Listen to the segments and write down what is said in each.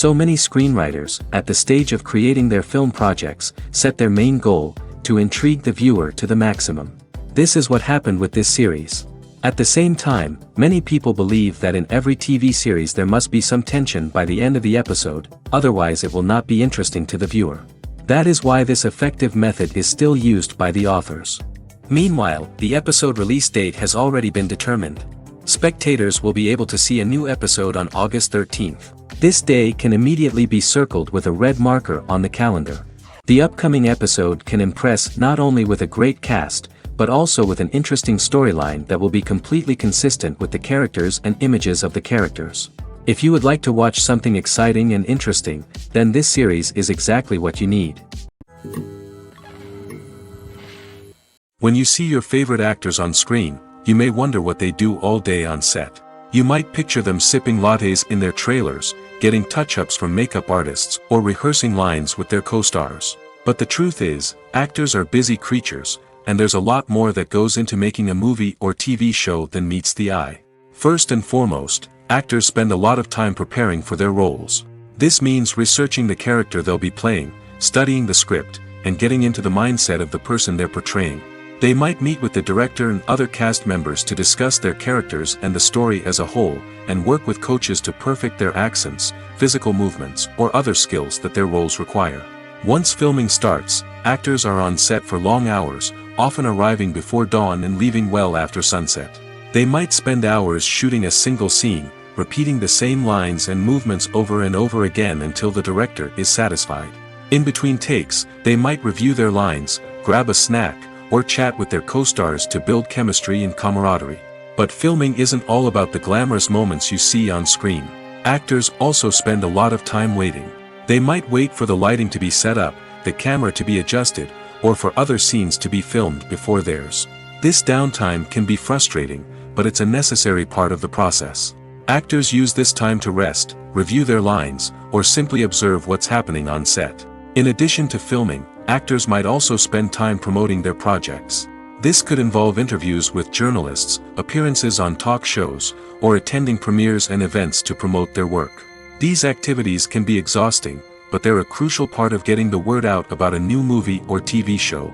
So many screenwriters, at the stage of creating their film projects, set their main goal, to intrigue the viewer to the maximum. This is what happened with this series. At the same time, many people believe that in every TV series there must be some tension by the end of the episode, otherwise it will not be interesting to the viewer. That is why this effective method is still used by the authors. Meanwhile, the episode release date has already been determined. Spectators will be able to see a new episode on August 13th. This day can immediately be circled with a red marker on the calendar. The upcoming episode can impress not only with a great cast, but also with an interesting storyline that will be completely consistent with the characters and images of the characters. If you would like to watch something exciting and interesting, then this series is exactly what you need. When you see your favorite actors on screen, you may wonder what they do all day on set. You might picture them sipping lattes in their trailers, getting touch-ups from makeup artists, or rehearsing lines with their co-stars. But the truth is, actors are busy creatures, and there's a lot more that goes into making a movie or TV show than meets the eye. First and foremost, actors spend a lot of time preparing for their roles. This means researching the character they'll be playing, studying the script, and getting into the mindset of the person they're portraying. They might meet with the director and other cast members to discuss their characters and the story as a whole, and work with coaches to perfect their accents, physical movements, or other skills that their roles require. Once filming starts, actors are on set for long hours, often arriving before dawn and leaving well after sunset. They might spend hours shooting a single scene, repeating the same lines and movements over and over again until the director is satisfied. In between takes, they might review their lines, grab a snack, or chat with their co-stars to build chemistry and camaraderie. But filming isn't all about the glamorous moments you see on screen. Actors also spend a lot of time waiting. They might wait for the lighting to be set up, the camera to be adjusted, or for other scenes to be filmed before theirs. This downtime can be frustrating, but it's a necessary part of the process. Actors use this time to rest, review their lines, or simply observe what's happening on set. In addition to filming, actors might also spend time promoting their projects. This could involve interviews with journalists, appearances on talk shows, or attending premieres and events to promote their work. These activities can be exhausting, but they're a crucial part of getting the word out about a new movie or TV show.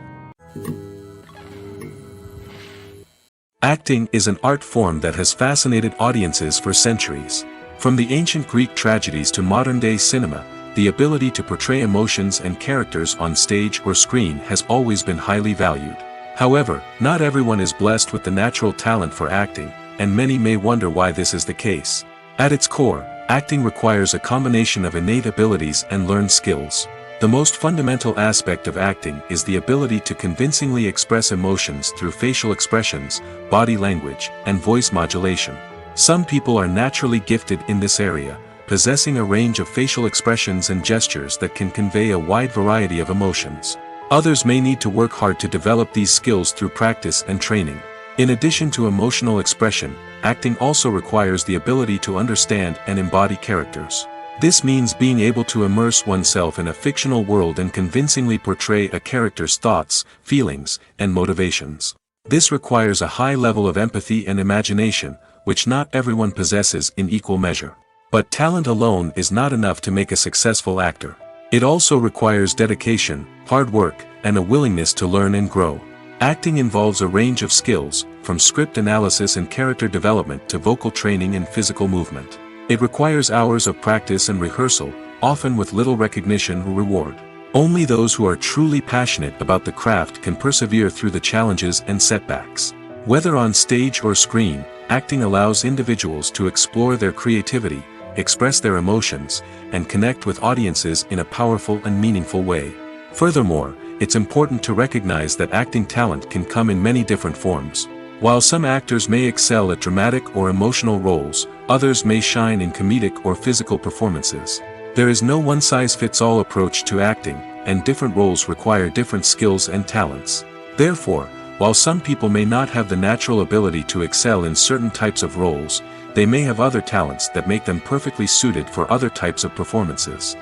Acting is an art form that has fascinated audiences for centuries. From the ancient Greek tragedies to modern-day cinema, the ability to portray emotions and characters on stage or screen has always been highly valued. However, not everyone is blessed with the natural talent for acting, and many may wonder why this is the case. At its core, acting requires a combination of innate abilities and learned skills. The most fundamental aspect of acting is the ability to convincingly express emotions through facial expressions, body language, and voice modulation. Some people are naturally gifted in this area, possessing a range of facial expressions and gestures that can convey a wide variety of emotions. Others may need to work hard to develop these skills through practice and training. In addition to emotional expression, acting also requires the ability to understand and embody characters. This means being able to immerse oneself in a fictional world and convincingly portray a character's thoughts, feelings, and motivations. This requires a high level of empathy and imagination, which not everyone possesses in equal measure. But talent alone is not enough to make a successful actor. It also requires dedication, hard work, and a willingness to learn and grow. Acting involves a range of skills, from script analysis and character development to vocal training and physical movement. It requires hours of practice and rehearsal, often with little recognition or reward. Only those who are truly passionate about the craft can persevere through the challenges and setbacks. Whether on stage or screen, acting allows individuals to explore their creativity, express their emotions, and connect with audiences in a powerful and meaningful way. Furthermore, it's important to recognize that acting talent can come in many different forms. While some actors may excel at dramatic or emotional roles, others may shine in comedic or physical performances. There is no one-size-fits-all approach to acting, and different roles require different skills and talents. Therefore, while some people may not have the natural ability to excel in certain types of roles, they may have other talents that make them perfectly suited for other types of performances.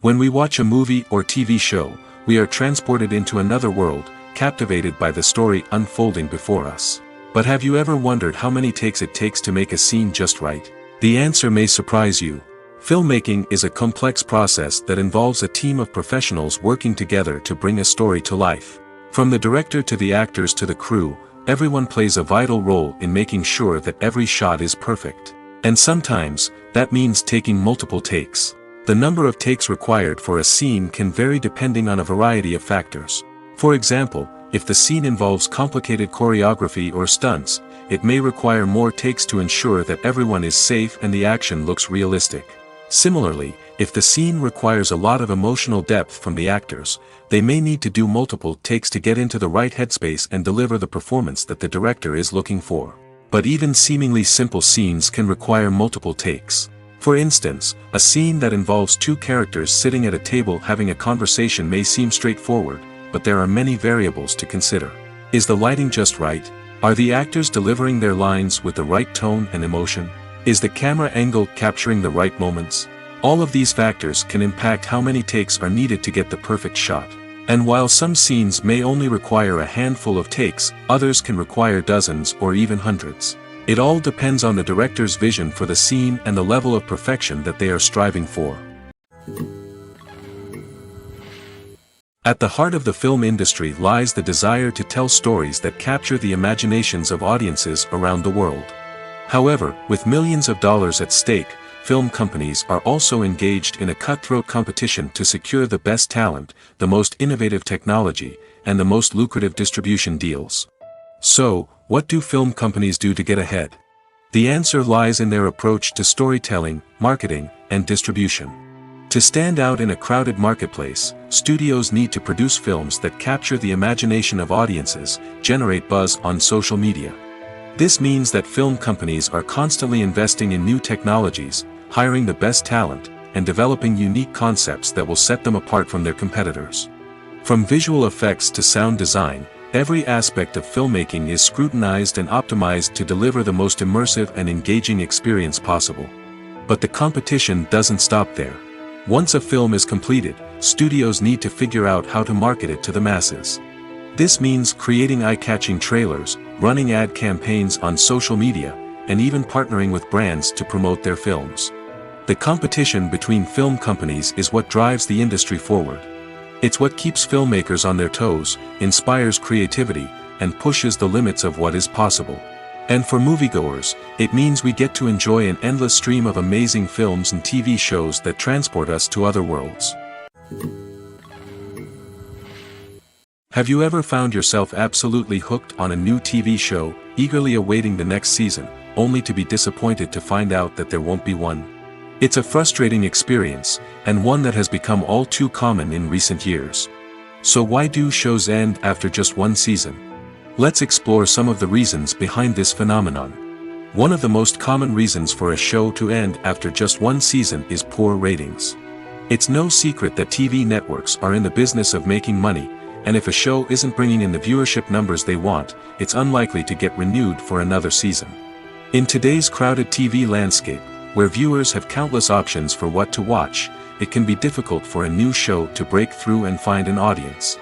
When we watch a movie or TV show, we are transported into another world, captivated by the story unfolding before us. But have you ever wondered how many takes it takes to make a scene just right? The answer may surprise you. Filmmaking is a complex process that involves a team of professionals working together to bring a story to life. From the director to the actors to the crew, everyone plays a vital role in making sure that every shot is perfect. And sometimes, that means taking multiple takes. The number of takes required for a scene can vary depending on a variety of factors. For example, if the scene involves complicated choreography or stunts, it may require more takes to ensure that everyone is safe and the action looks realistic. Similarly, if the scene requires a lot of emotional depth from the actors, they may need to do multiple takes to get into the right headspace and deliver the performance that the director is looking for. But even seemingly simple scenes can require multiple takes. For instance, a scene that involves two characters sitting at a table having a conversation may seem straightforward, but there are many variables to consider. Is the lighting just right? Are the actors delivering their lines with the right tone and emotion? Is the camera angle capturing the right moments? All of these factors can impact how many takes are needed to get the perfect shot. And while some scenes may only require a handful of takes, others can require dozens or even hundreds. It all depends on the director's vision for the scene and the level of perfection that they are striving for. At the heart of the film industry lies the desire to tell stories that capture the imaginations of audiences around the world. However, with millions of dollars at stake, film companies are also engaged in a cutthroat competition to secure the best talent, the most innovative technology, and the most lucrative distribution deals. So, what do film companies do to get ahead? The answer lies in their approach to storytelling, marketing, and distribution. To stand out in a crowded marketplace, studios need to produce films that capture the imagination of audiences, generate buzz on social media. This means that film companies are constantly investing in new technologies, hiring the best talent, and developing unique concepts that will set them apart from their competitors. From visual effects to sound design, every aspect of filmmaking is scrutinized and optimized to deliver the most immersive and engaging experience possible. But the competition doesn't stop there. Once a film is completed, studios need to figure out how to market it to the masses. This means creating eye-catching trailers, running ad campaigns on social media, and even partnering with brands to promote their films. The competition between film companies is what drives the industry forward. It's what keeps filmmakers on their toes, inspires creativity, and pushes the limits of what is possible. And for moviegoers, it means we get to enjoy an endless stream of amazing films and TV shows that transport us to other worlds. Have you ever found yourself absolutely hooked on a new TV show, eagerly awaiting the next season, only to be disappointed to find out that there won't be one? It's a frustrating experience, and one that has become all too common in recent years. So why do shows end after just one season? Let's explore some of the reasons behind this phenomenon. One of the most common reasons for a show to end after just one season is poor ratings. It's no secret that TV networks are in the business of making money, and if a show isn't bringing in the viewership numbers they want, it's unlikely to get renewed for another season. In today's crowded TV landscape, where viewers have countless options for what to watch, it can be difficult for a new show to break through and find an audience.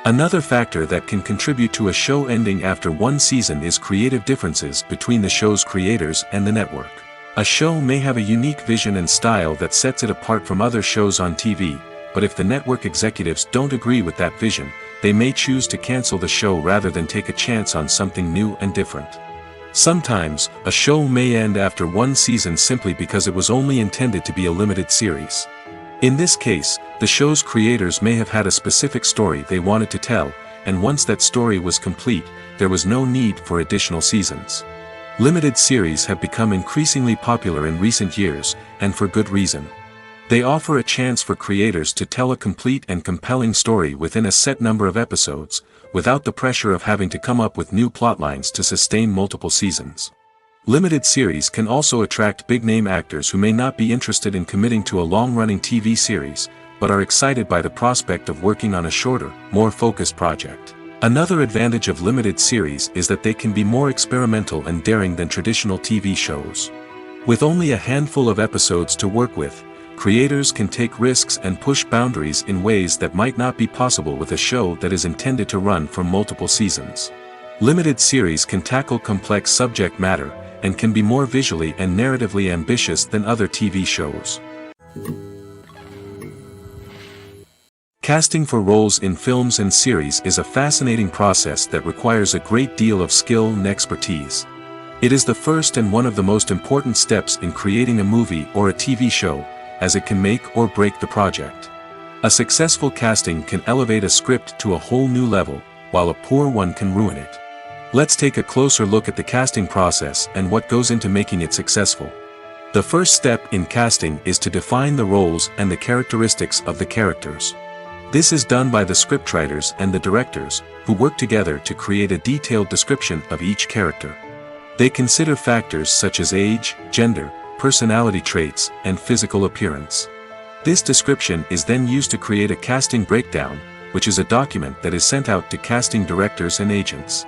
Another factor that can contribute to a show ending after one season is creative differences between the show's creators and the network. A show may have a unique vision and style that sets it apart from other shows on TV, but if the network executives don't agree with that vision, they may choose to cancel the show rather than take a chance on something new and different. Sometimes, a show may end after one season simply because it was only intended to be a limited series. In this case, the show's creators may have had a specific story they wanted to tell, and once that story was complete, there was no need for additional seasons. Limited series have become increasingly popular in recent years, and for good reason. They offer a chance for creators to tell a complete and compelling story within a set number of episodes, without the pressure of having to come up with new plotlines to sustain multiple seasons. Limited series can also attract big-name actors who may not be interested in committing to a long-running TV series, but are excited by the prospect of working on a shorter, more focused project. Another advantage of limited series is that they can be more experimental and daring than traditional TV shows. With only a handful of episodes to work with, creators can take risks and push boundaries in ways that might not be possible with a show that is intended to run for multiple seasons. Limited series can tackle complex subject matter, and can be more visually and narratively ambitious than other TV shows. Casting for roles in films and series is a fascinating process that requires a great deal of skill and expertise. It is the first and one of the most important steps in creating a movie or a TV show, as it can make or break the project. A successful casting can elevate a script to a whole new level, while a poor one can ruin it. Let's take a closer look at the casting process and what goes into making it successful. The first step in casting is to define the roles and the characteristics of the characters. This is done by the scriptwriters and the directors, who work together to create a detailed description of each character. They consider factors such as age, gender, personality traits, and physical appearance. This description is then used to create a casting breakdown, which is a document that is sent out to casting directors and agents.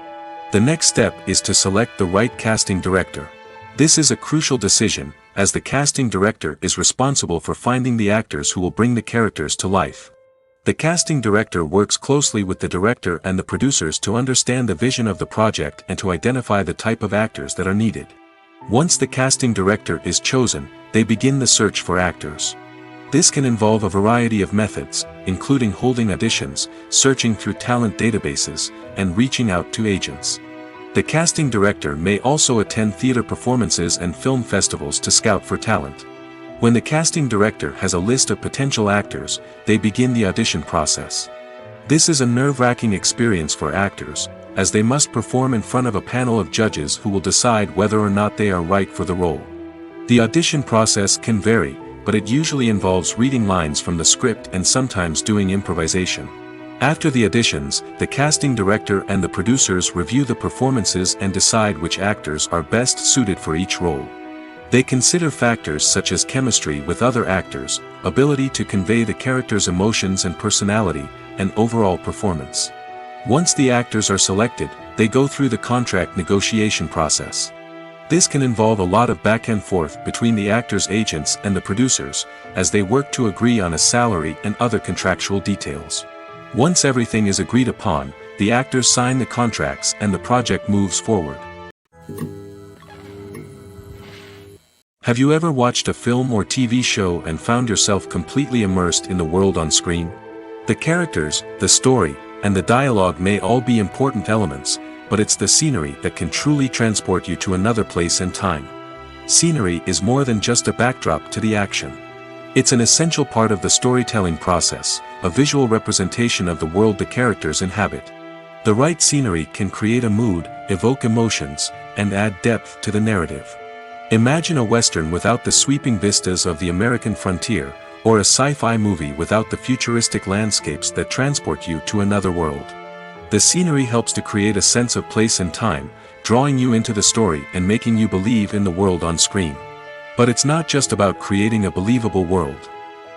The next step is to select the right casting director. This is a crucial decision, as the casting director is responsible for finding the actors who will bring the characters to life. The casting director works closely with the director and the producers to understand the vision of the project and to identify the type of actors that are needed. Once the casting director is chosen, they begin the search for actors. This can involve a variety of methods, including holding auditions, searching through talent databases, and reaching out to agents. The casting director may also attend theater performances and film festivals to scout for talent. When the casting director has a list of potential actors, they begin the audition process. This is a nerve-wracking experience for actors, as they must perform in front of a panel of judges who will decide whether or not they are right for the role. The audition process can vary, but it usually involves reading lines from the script and sometimes doing improvisation. After the auditions, the casting director and the producers review the performances and decide which actors are best suited for each role. They consider factors such as chemistry with other actors, ability to convey the character's emotions and personality, and overall performance. Once the actors are selected, they go through the contract negotiation process. This can involve a lot of back and forth between the actors' agents and the producers, as they work to agree on a salary and other contractual details. Once everything is agreed upon, the actors sign the contracts and the project moves forward. Have you ever watched a film or TV show and found yourself completely immersed in the world on screen? The characters, the story, and the dialogue may all be important elements, but it's the scenery that can truly transport you to another place and time. Scenery is more than just a backdrop to the action. It's an essential part of the storytelling process, a visual representation of the world the characters inhabit. The right scenery can create a mood, evoke emotions, and add depth to the narrative. Imagine a Western without the sweeping vistas of the American frontier, or a sci-fi movie without the futuristic landscapes that transport you to another world. The scenery helps to create a sense of place and time, drawing you into the story and making you believe in the world on screen. But it's not just about creating a believable world.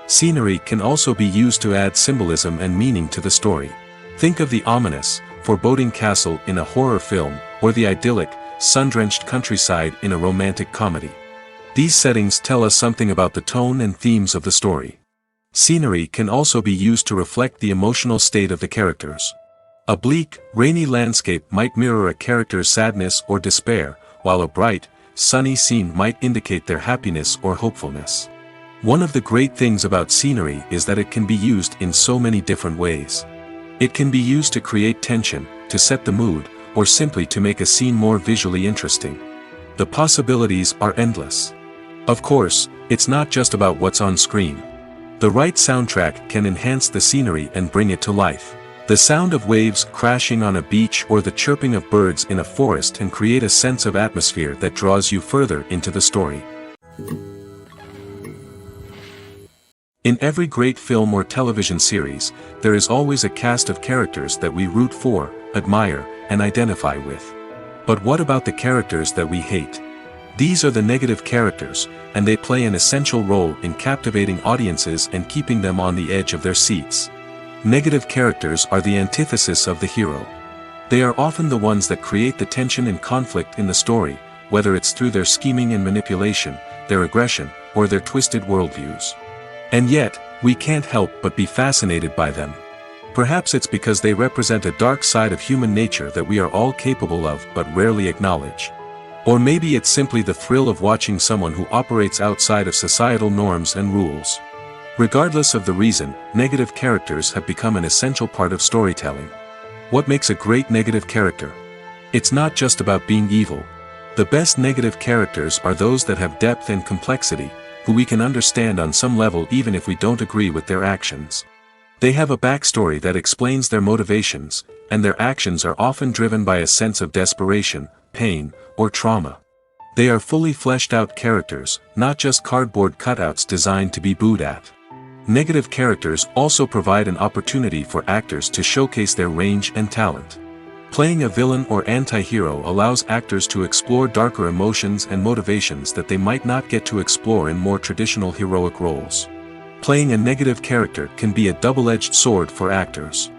Scenery can also be used to add symbolism and meaning to the story. Think of the ominous, foreboding castle in a horror film, or the idyllic, sun-drenched countryside in a romantic comedy. These settings tell us something about the tone and themes of the story. Scenery can also be used to reflect the emotional state of the characters. A bleak, rainy landscape might mirror a character's sadness or despair, while a bright, sunny scene might indicate their happiness or hopefulness. One of the great things about scenery is that it can be used in so many different ways. It can be used to create tension, to set the mood, or simply to make a scene more visually interesting. The possibilities are endless. Of course, it's not just about what's on screen. The right soundtrack can enhance the scenery and bring it to life. The sound of waves crashing on a beach or the chirping of birds in a forest can create a sense of atmosphere that draws you further into the story. In every great film or television series, there is always a cast of characters that we root for, admire, and identify with. But what about the characters that we hate? These are the negative characters, and they play an essential role in captivating audiences and keeping them on the edge of their seats. Negative characters are the antithesis of the hero. They are often the ones that create the tension and conflict in the story, whether it's through their scheming and manipulation, their aggression, or their twisted worldviews. And yet, we can't help but be fascinated by them. Perhaps it's because they represent a dark side of human nature that we are all capable of but rarely acknowledge. Or maybe it's simply the thrill of watching someone who operates outside of societal norms and rules. Regardless of the reason, negative characters have become an essential part of storytelling. What makes a great negative character? It's not just about being evil. The best negative characters are those that have depth and complexity, who we can understand on some level even if we don't agree with their actions. They have a backstory that explains their motivations, and their actions are often driven by a sense of desperation, pain, or trauma. They are fully fleshed out characters, not just cardboard cutouts designed to be booed at. Negative characters also provide an opportunity for actors to showcase their range and talent. Playing a villain or anti-hero allows actors to explore darker emotions and motivations that they might not get to explore in more traditional heroic roles. Playing a negative character can be a double-edged sword for actors.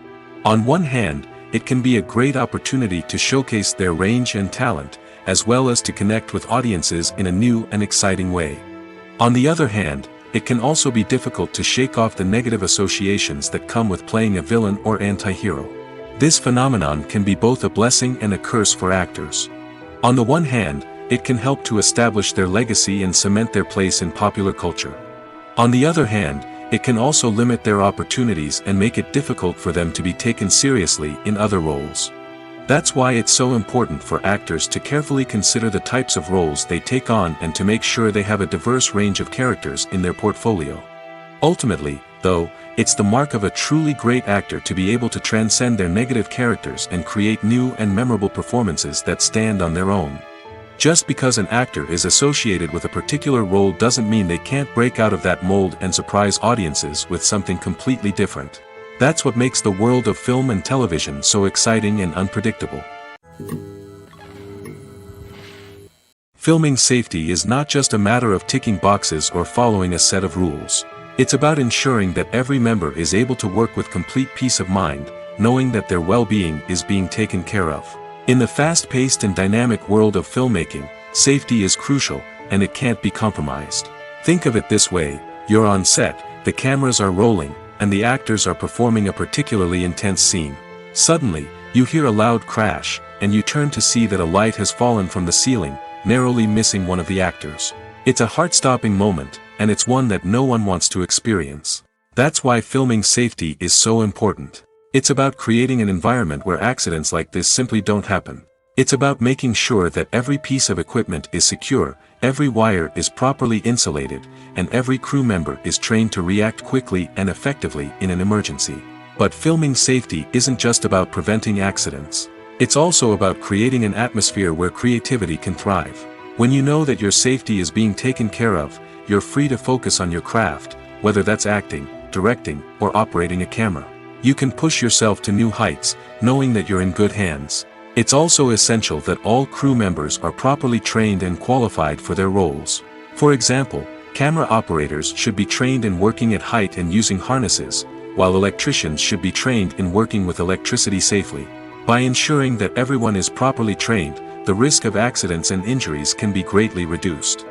On one hand, it can be a great opportunity to showcase their range and talent, as well as to connect with audiences in a new and exciting way. On the other hand, it can also be difficult to shake off the negative associations that come with playing a villain or anti-hero. This phenomenon can be both a blessing and a curse for actors. On the one hand, it can help to establish their legacy and cement their place in popular culture. On the other hand, it can also limit their opportunities and make it difficult for them to be taken seriously in other roles. That's why it's so important for actors to carefully consider the types of roles they take on and to make sure they have a diverse range of characters in their portfolio. Ultimately, though, it's the mark of a truly great actor to be able to transcend their negative characters and create new and memorable performances that stand on their own. Just because an actor is associated with a particular role doesn't mean they can't break out of that mold and surprise audiences with something completely different. That's what makes the world of film and television so exciting and unpredictable. Filming safety is not just a matter of ticking boxes or following a set of rules. It's about ensuring that every member is able to work with complete peace of mind, knowing that their well-being is being taken care of. In the fast-paced and dynamic world of filmmaking, safety is crucial, and it can't be compromised. Think of it this way: you're on set, the cameras are rolling, and the actors are performing a particularly intense scene. Suddenly, you hear a loud crash, and you turn to see that a light has fallen from the ceiling, narrowly missing one of the actors. It's a heart-stopping moment, and it's one that no one wants to experience. That's why filming safety is so important. It's about creating an environment where accidents like this simply don't happen. It's about making sure that every piece of equipment is secure, every wire is properly insulated, and every crew member is trained to react quickly and effectively in an emergency. But filming safety isn't just about preventing accidents. It's also about creating an atmosphere where creativity can thrive. When you know that your safety is being taken care of, you're free to focus on your craft, whether that's acting, directing, or operating a camera. You can push yourself to new heights, knowing that you're in good hands. It's also essential that all crew members are properly trained and qualified for their roles. For example, camera operators should be trained in working at height and using harnesses, while electricians should be trained in working with electricity safely. By ensuring that everyone is properly trained, the risk of accidents and injuries can be greatly reduced.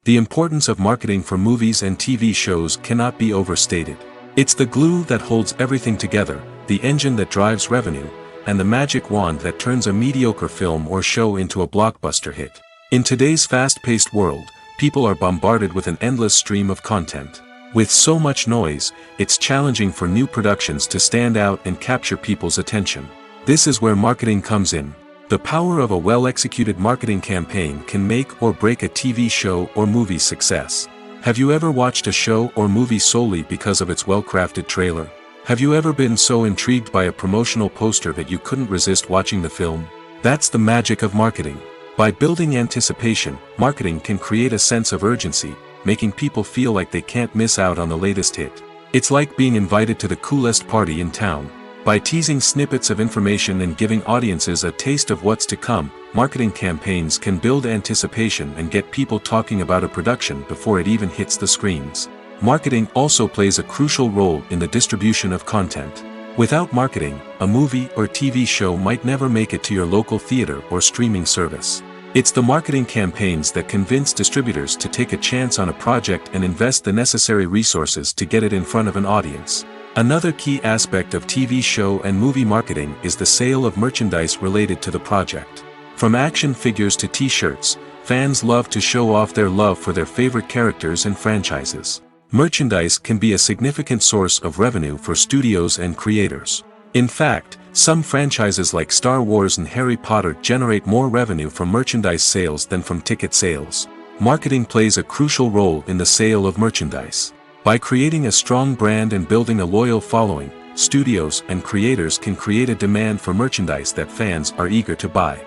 The importance of marketing for movies and TV shows cannot be overstated. It's the glue that holds everything together, the engine that drives revenue, and the magic wand that turns a mediocre film or show into a blockbuster hit. In today's fast-paced world, people are bombarded with an endless stream of content. With so much noise, it's challenging for new productions to stand out and capture people's attention. This is where marketing comes in. The power of a well-executed marketing campaign can make or break a TV show or movie's success. Have you ever watched a show or movie solely because of its well-crafted trailer? Have you ever been so intrigued by a promotional poster that you couldn't resist watching the film? That's the magic of marketing. By building anticipation, marketing can create a sense of urgency, making people feel like they can't miss out on the latest hit. It's like being invited to the coolest party in town. By teasing snippets of information and giving audiences a taste of what's to come, marketing campaigns can build anticipation and get people talking about a production before it even hits the screens. Marketing also plays a crucial role in the distribution of content. Without marketing, a movie or TV show might never make it to your local theater or streaming service. It's the marketing campaigns that convince distributors to take a chance on a project and invest the necessary resources to get it in front of an audience. Another key aspect of TV show and movie marketing is the sale of merchandise related to the project. From action figures to t-shirts, fans love to show off their love for their favorite characters and franchises. Merchandise can be a significant source of revenue for studios and creators. In fact, some franchises like Star Wars and Harry Potter generate more revenue from merchandise sales than from ticket sales. Marketing plays a crucial role in the sale of merchandise. By creating a strong brand and building a loyal following, studios and creators can create a demand for merchandise that fans are eager to buy.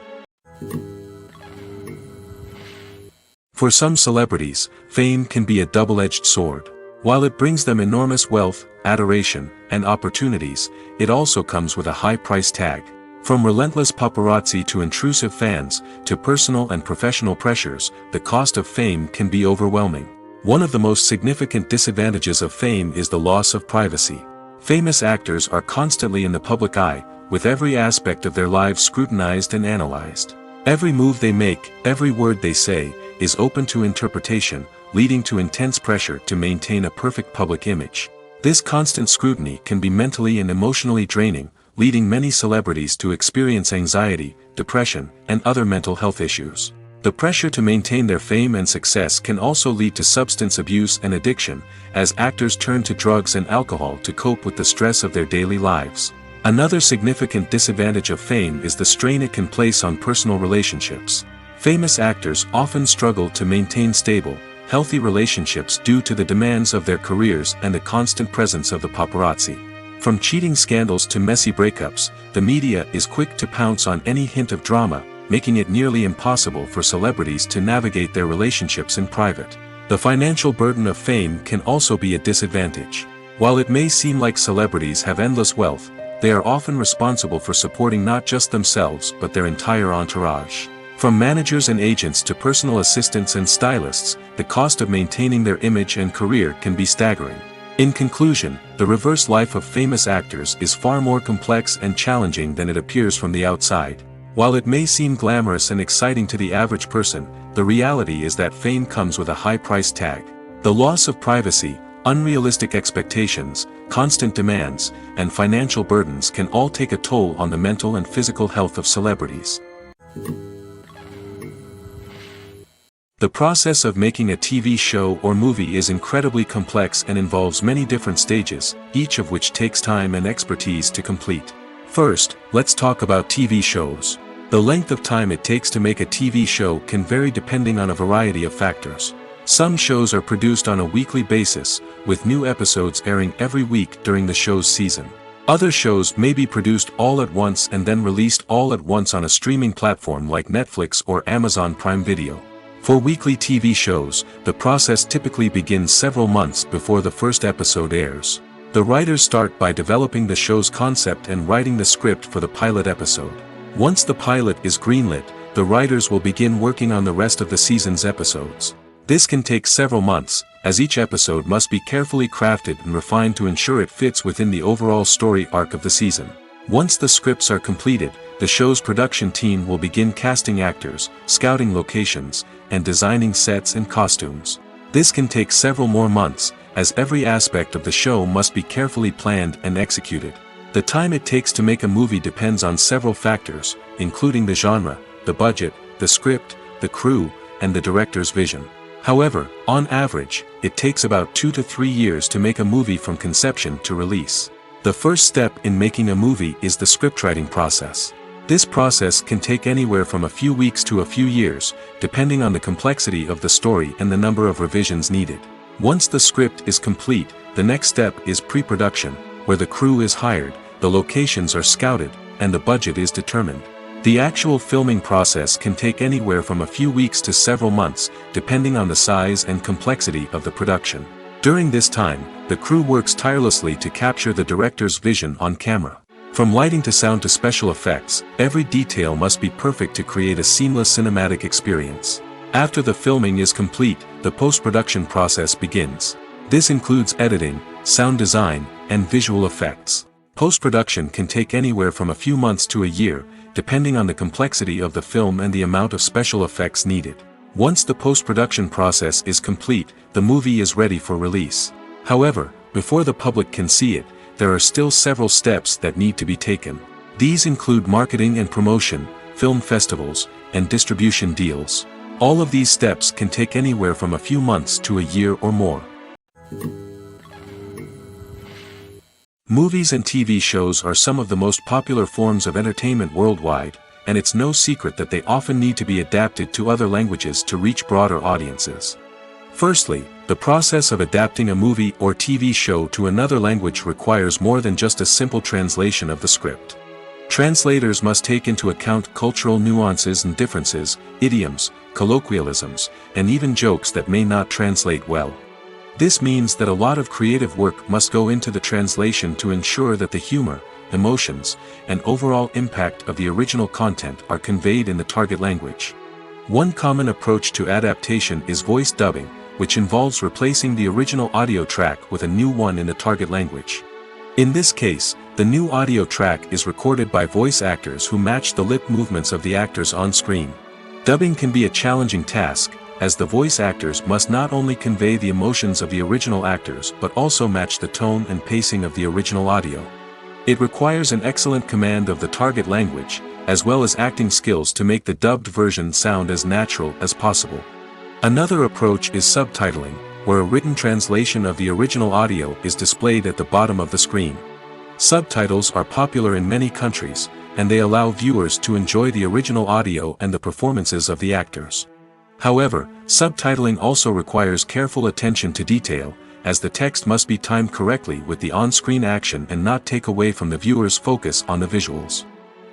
For some celebrities, fame can be a double-edged sword. While it brings them enormous wealth, adoration, and opportunities, it also comes with a high price tag. From relentless paparazzi to intrusive fans, to personal and professional pressures, the cost of fame can be overwhelming. One of the most significant disadvantages of fame is the loss of privacy. Famous actors are constantly in the public eye, with every aspect of their lives scrutinized and analyzed. Every move they make, every word they say, is open to interpretation, leading to intense pressure to maintain a perfect public image. This constant scrutiny can be mentally and emotionally draining, leading many celebrities to experience anxiety, depression, and other mental health issues. The pressure to maintain their fame and success can also lead to substance abuse and addiction, as actors turn to drugs and alcohol to cope with the stress of their daily lives. Another significant disadvantage of fame is the strain it can place on personal relationships. Famous actors often struggle to maintain stable, healthy relationships due to the demands of their careers and the constant presence of the paparazzi. From cheating scandals to messy breakups, the media is quick to pounce on any hint of drama, making it nearly impossible for celebrities to navigate their relationships in private. The financial burden of fame can also be a disadvantage. While it may seem like celebrities have endless wealth, they are often responsible for supporting not just themselves but their entire entourage. From managers and agents to personal assistants and stylists, the cost of maintaining their image and career can be staggering. In conclusion, the reverse life of famous actors is far more complex and challenging than it appears from the outside. While it may seem glamorous and exciting to the average person, the reality is that fame comes with a high price tag. The loss of privacy, unrealistic expectations, constant demands, and financial burdens can all take a toll on the mental and physical health of celebrities. The process of making a TV show or movie is incredibly complex and involves many different stages, each of which takes time and expertise to complete. First, let's talk about TV shows. The length of time it takes to make a TV show can vary depending on a variety of factors. Some shows are produced on a weekly basis, with new episodes airing every week during the show's season. Other shows may be produced all at once and then released all at once on a streaming platform like Netflix or Amazon Prime Video. For weekly TV shows, the process typically begins several months before the first episode airs. The writers start by developing the show's concept and writing the script for the pilot episode. Once the pilot is greenlit, the writers will begin working on the rest of the season's episodes. This can take several months, as each episode must be carefully crafted and refined to ensure it fits within the overall story arc of the season. Once the scripts are completed, the show's production team will begin casting actors, scouting locations, and designing sets and costumes. This can take several more months, as every aspect of the show must be carefully planned and executed. The time it takes to make a movie depends on several factors, including the genre, the budget, the script, the crew, and the director's vision. However, on average, it takes about 2 to 3 years to make a movie from conception to release. The first step in making a movie is the scriptwriting process. This process can take anywhere from a few weeks to a few years, depending on the complexity of the story and the number of revisions needed. Once the script is complete, the next step is pre-production, where the crew is hired, the locations are scouted, and the budget is determined. The actual filming process can take anywhere from a few weeks to several months, depending on the size and complexity of the production. During this time, the crew works tirelessly to capture the director's vision on camera. From lighting to sound to special effects, every detail must be perfect to create a seamless cinematic experience. After the filming is complete, the post-production process begins. This includes editing, sound design, and visual effects. Post-production can take anywhere from a few months to a year, depending on the complexity of the film and the amount of special effects needed. Once the post-production process is complete, the movie is ready for release. However, before the public can see it, there are still several steps that need to be taken. These include marketing and promotion, film festivals, and distribution deals. All of these steps can take anywhere from a few months to a year or more. Movies and TV shows are some of the most popular forms of entertainment worldwide, and it's no secret that they often need to be adapted to other languages to reach broader audiences. Firstly, the process of adapting a movie or TV show to another language requires more than just a simple translation of the script. Translators must take into account cultural nuances and differences, idioms, colloquialisms, and even jokes that may not translate well. This means that a lot of creative work must go into the translation to ensure that the humor, emotions, and overall impact of the original content are conveyed in the target language. One common approach to adaptation is voice dubbing, which involves replacing the original audio track with a new one in the target language. In this case, the new audio track is recorded by voice actors who match the lip movements of the actors on screen. Dubbing can be a challenging task, as the voice actors must not only convey the emotions of the original actors but also match the tone and pacing of the original audio. It requires an excellent command of the target language, as well as acting skills to make the dubbed version sound as natural as possible. Another approach is subtitling, where a written translation of the original audio is displayed at the bottom of the screen. Subtitles are popular in many countries, and they allow viewers to enjoy the original audio and the performances of the actors. However, subtitling also requires careful attention to detail, as the text must be timed correctly with the on-screen action and not take away from the viewer's focus on the visuals.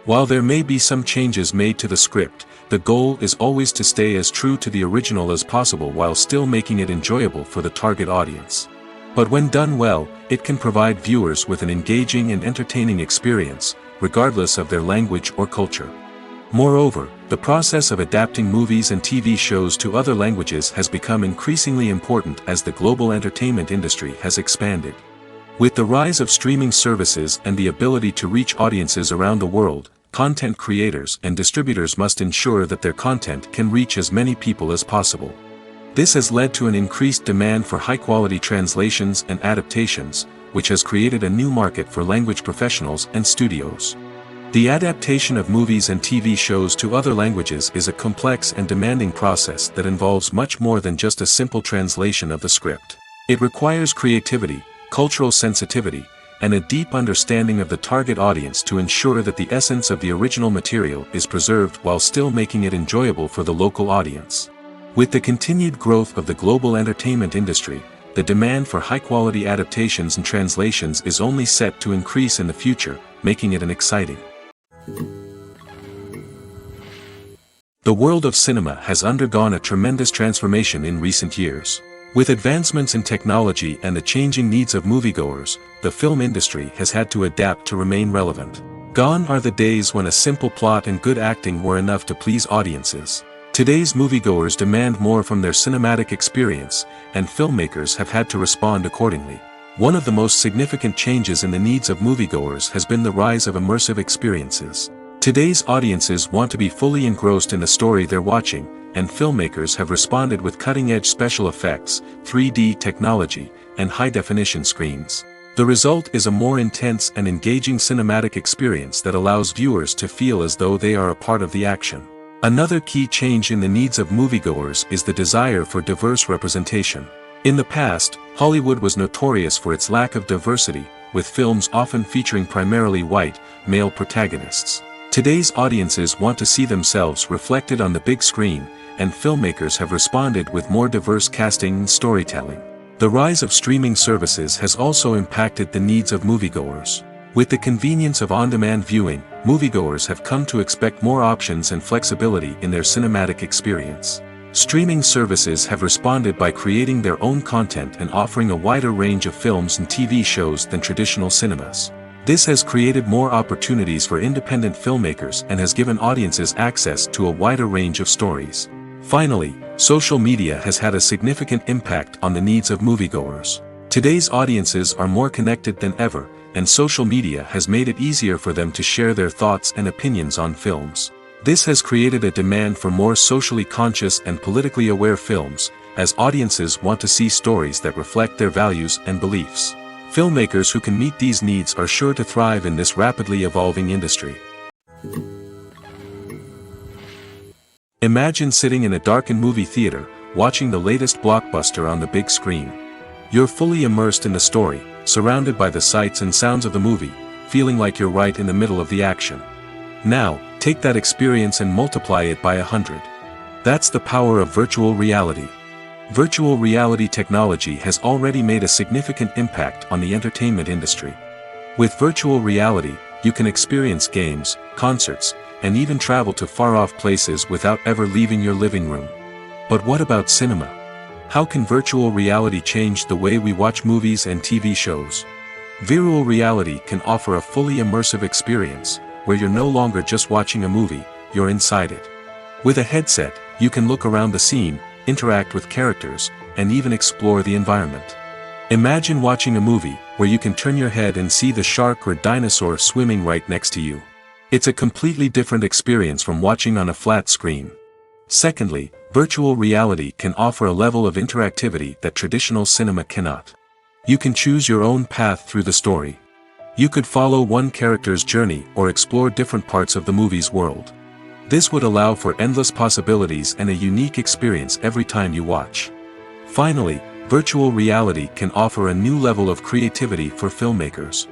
While there may be some changes made to the script, the goal is always to stay as true to the original as possible while still making it enjoyable for the target audience. But when done well, it can provide viewers with an engaging and entertaining experience, regardless of their language or culture. Moreover, the process of adapting movies and TV shows to other languages has become increasingly important as the global entertainment industry has expanded. With the rise of streaming services and the ability to reach audiences around the world, content creators and distributors must ensure that their content can reach as many people as possible. This has led to an increased demand for high-quality translations and adaptations, which has created a new market for language professionals and studios. The adaptation of movies and TV shows to other languages is a complex and demanding process that involves much more than just a simple translation of the script. It requires creativity, cultural sensitivity, and a deep understanding of the target audience to ensure that the essence of the original material is preserved while still making it enjoyable for the local audience. With the continued growth of the global entertainment industry, the demand for high-quality adaptations and translations is only set to increase in the future, making it an exciting. The world of cinema has undergone a tremendous transformation in recent years. With advancements in technology and the changing needs of moviegoers, the film industry has had to adapt to remain relevant. Gone are the days when a simple plot and good acting were enough to please audiences. Today's moviegoers demand more from their cinematic experience, and filmmakers have had to respond accordingly. One of the most significant changes in the needs of moviegoers has been the rise of immersive experiences. Today's audiences want to be fully engrossed in the story they're watching, and filmmakers have responded with cutting-edge special effects, 3D technology, and high-definition screens. The result is a more intense and engaging cinematic experience that allows viewers to feel as though they are a part of the action. Another key change in the needs of moviegoers is the desire for diverse representation. In the past, Hollywood was notorious for its lack of diversity, with films often featuring primarily white, male protagonists. Today's audiences want to see themselves reflected on the big screen, and filmmakers have responded with more diverse casting and storytelling. The rise of streaming services has also impacted the needs of moviegoers. With the convenience of on-demand viewing, moviegoers have come to expect more options and flexibility in their cinematic experience. Streaming services have responded by creating their own content and offering a wider range of films and TV shows than traditional cinemas. This has created more opportunities for independent filmmakers and has given audiences access to a wider range of stories. Finally, social media has had a significant impact on the needs of moviegoers. Today's audiences are more connected than ever, and social media has made it easier for them to share their thoughts and opinions on films. This has created a demand for more socially conscious and politically aware films, as audiences want to see stories that reflect their values and beliefs. Filmmakers who can meet these needs are sure to thrive in this rapidly evolving industry. Imagine sitting in a darkened movie theater, watching the latest blockbuster on the big screen. You're fully immersed in the story, surrounded by the sights and sounds of the movie, feeling like you're right in the middle of the action. Now, take that experience and multiply it by 100. That's the power of virtual reality. Virtual reality technology has already made a significant impact on the entertainment industry. With virtual reality, you can experience games, concerts, and even travel to far-off places without ever leaving your living room. But what about cinema? How can virtual reality change the way we watch movies and TV shows? Virtual reality can offer a fully immersive experience, where you're no longer just watching a movie, you're inside it. With a headset, you can look around the scene, interact with characters, and even explore the environment. Imagine watching a movie, where you can turn your head and see the shark or dinosaur swimming right next to you. It's a completely different experience from watching on a flat screen. Secondly, virtual reality can offer a level of interactivity that traditional cinema cannot. You can choose your own path through the story. You could follow one character's journey or explore different parts of the movie's world. This would allow for endless possibilities and a unique experience every time you watch. Finally, virtual reality can offer a new level of creativity for filmmakers.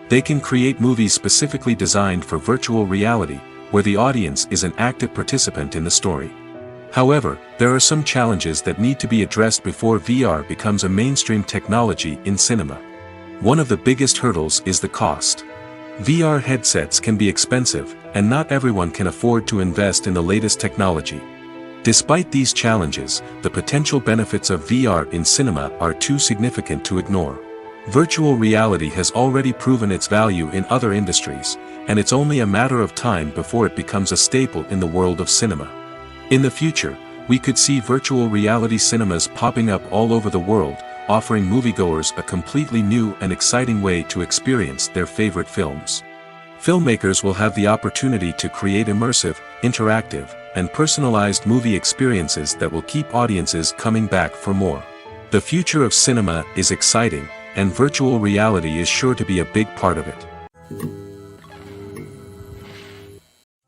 They can create movies specifically designed for virtual reality, where the audience is an active participant in the story. However, there are some challenges that need to be addressed before VR becomes a mainstream technology in cinema. One of the biggest hurdles is the cost. VR headsets can be expensive, and not everyone can afford to invest in the latest technology. Despite these challenges, the potential benefits of VR in cinema are too significant to ignore. Virtual reality has already proven its value in other industries, and it's only a matter of time before it becomes a staple in the world of cinema. In the future, we could see virtual reality cinemas popping up all over the world, offering moviegoers a completely new and exciting way to experience their favorite films. Filmmakers will have the opportunity to create immersive, interactive, and personalized movie experiences that will keep audiences coming back for more. The future of cinema is exciting, and virtual reality is sure to be a big part of it.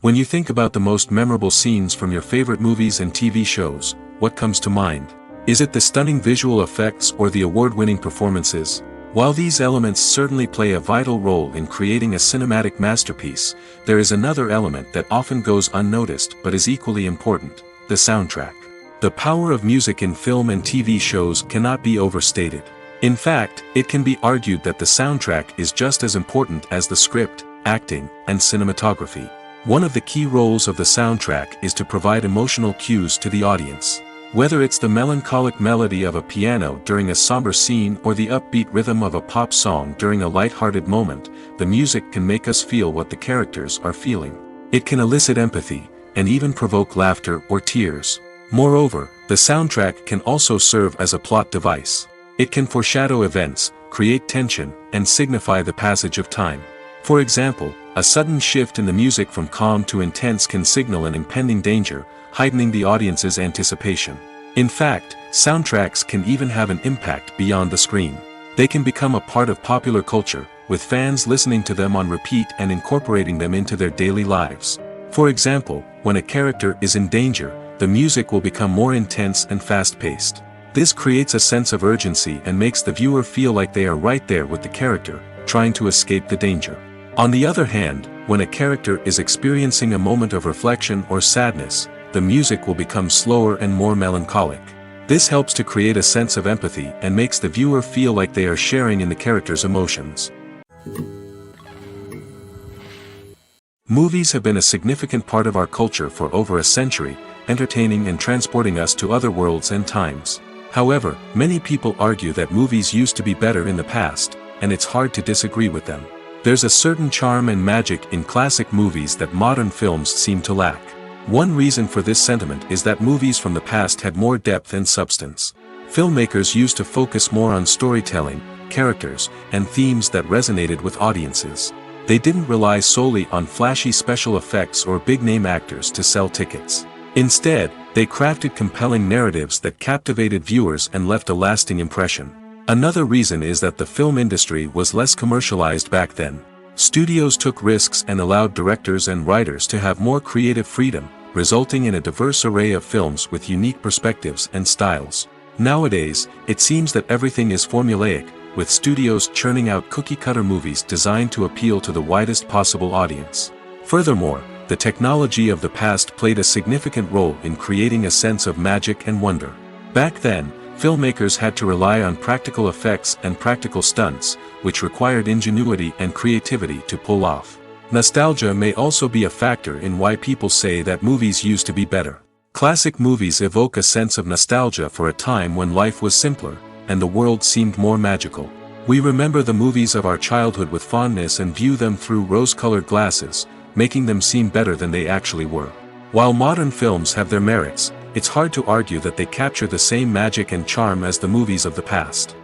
When you think about the most memorable scenes from your favorite movies and TV shows, what comes to mind? Is it the stunning visual effects or the award-winning performances? While these elements certainly play a vital role in creating a cinematic masterpiece, there is another element that often goes unnoticed but is equally important: the soundtrack. The power of music in film and TV shows cannot be overstated. In fact, it can be argued that the soundtrack is just as important as the script, acting, and cinematography. One of the key roles of the soundtrack is to provide emotional cues to the audience. Whether it's the melancholic melody of a piano during a somber scene or the upbeat rhythm of a pop song during a light-hearted moment, the music can make us feel what the characters are feeling. It can elicit empathy, and even provoke laughter or tears. Moreover, the soundtrack can also serve as a plot device. It can foreshadow events, create tension, and signify the passage of time. For example, a sudden shift in the music from calm to intense can signal an impending danger, heightening the audience's anticipation. In fact, soundtracks can even have an impact beyond the screen. They can become a part of popular culture, with fans listening to them on repeat and incorporating them into their daily lives. For example, when a character is in danger, the music will become more intense and fast-paced. This creates a sense of urgency and makes the viewer feel like they are right there with the character, trying to escape the danger. On the other hand, when a character is experiencing a moment of reflection or sadness, the music will become slower and more melancholic. This helps to create a sense of empathy and makes the viewer feel like they are sharing in the character's emotions. Movies have been a significant part of our culture for over a century, entertaining and transporting us to other worlds and times. However, many people argue that movies used to be better in the past, and it's hard to disagree with them. There's a certain charm and magic in classic movies that modern films seem to lack. One reason for this sentiment is that movies from the past had more depth and substance. Filmmakers used to focus more on storytelling, characters, and themes that resonated with audiences. They didn't rely solely on flashy special effects or big-name actors to sell tickets. Instead, they crafted compelling narratives that captivated viewers and left a lasting impression. Another reason is that the film industry was less commercialized back then. Studios took risks and allowed directors and writers to have more creative freedom, resulting in a diverse array of films with unique perspectives and styles. Nowadays, it seems that everything is formulaic, with studios churning out cookie-cutter movies designed to appeal to the widest possible audience. Furthermore, the technology of the past played a significant role in creating a sense of magic and wonder. Back then, filmmakers had to rely on practical effects and practical stunts, which required ingenuity and creativity to pull off. Nostalgia may also be a factor in why people say that movies used to be better. Classic movies evoke a sense of nostalgia for a time when life was simpler, and the world seemed more magical. We remember the movies of our childhood with fondness and view them through rose-colored glasses, making them seem better than they actually were. While modern films have their merits, it's hard to argue that they capture the same magic and charm as the movies of the past.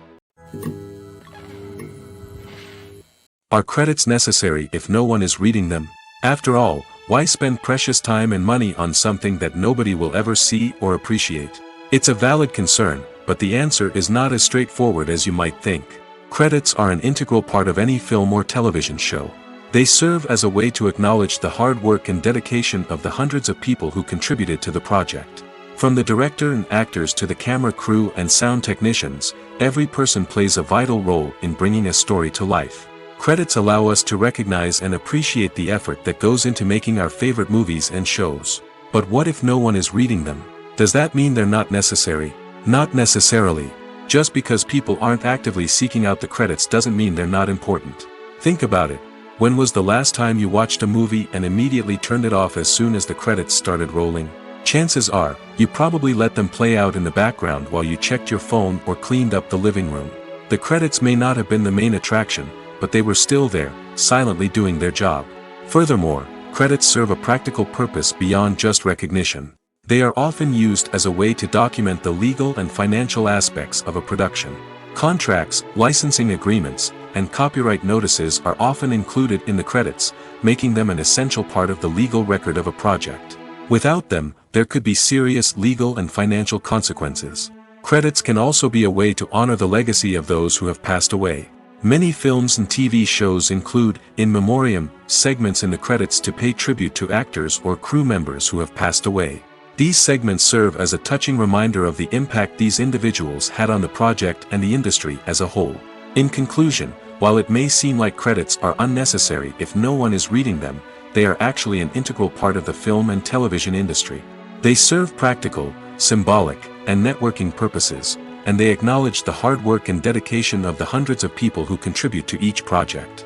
Are credits necessary if no one is reading them? After all, why spend precious time and money on something that nobody will ever see or appreciate? It's a valid concern, but the answer is not as straightforward as you might think. Credits are an integral part of any film or television show. They serve as a way to acknowledge the hard work and dedication of the hundreds of people who contributed to the project. From the director and actors to the camera crew and sound technicians, every person plays a vital role in bringing a story to life. Credits allow us to recognize and appreciate the effort that goes into making our favorite movies and shows. But what if no one is reading them? Does that mean they're not necessary? Not necessarily. Just because people aren't actively seeking out the credits doesn't mean they're not important. Think about it. When was the last time you watched a movie and immediately turned it off as soon as the credits started rolling? Chances are, you probably let them play out in the background while you checked your phone or cleaned up the living room. The credits may not have been the main attraction, but they were still there, silently doing their job. Furthermore, credits serve a practical purpose beyond just recognition. They are often used as a way to document the legal and financial aspects of a production. Contracts, licensing agreements, and copyright notices are often included in the credits, making them an essential part of the legal record of a project. Without them, there could be serious legal and financial consequences. Credits can also be a way to honor the legacy of those who have passed away. Many films and TV shows include, in memoriam, segments in the credits to pay tribute to actors or crew members who have passed away. These segments serve as a touching reminder of the impact these individuals had on the project and the industry as a whole. In conclusion, while it may seem like credits are unnecessary if no one is reading them, they are actually an integral part of the film and television industry. They serve practical, symbolic, and networking purposes, and they acknowledge the hard work and dedication of the hundreds of people who contribute to each project.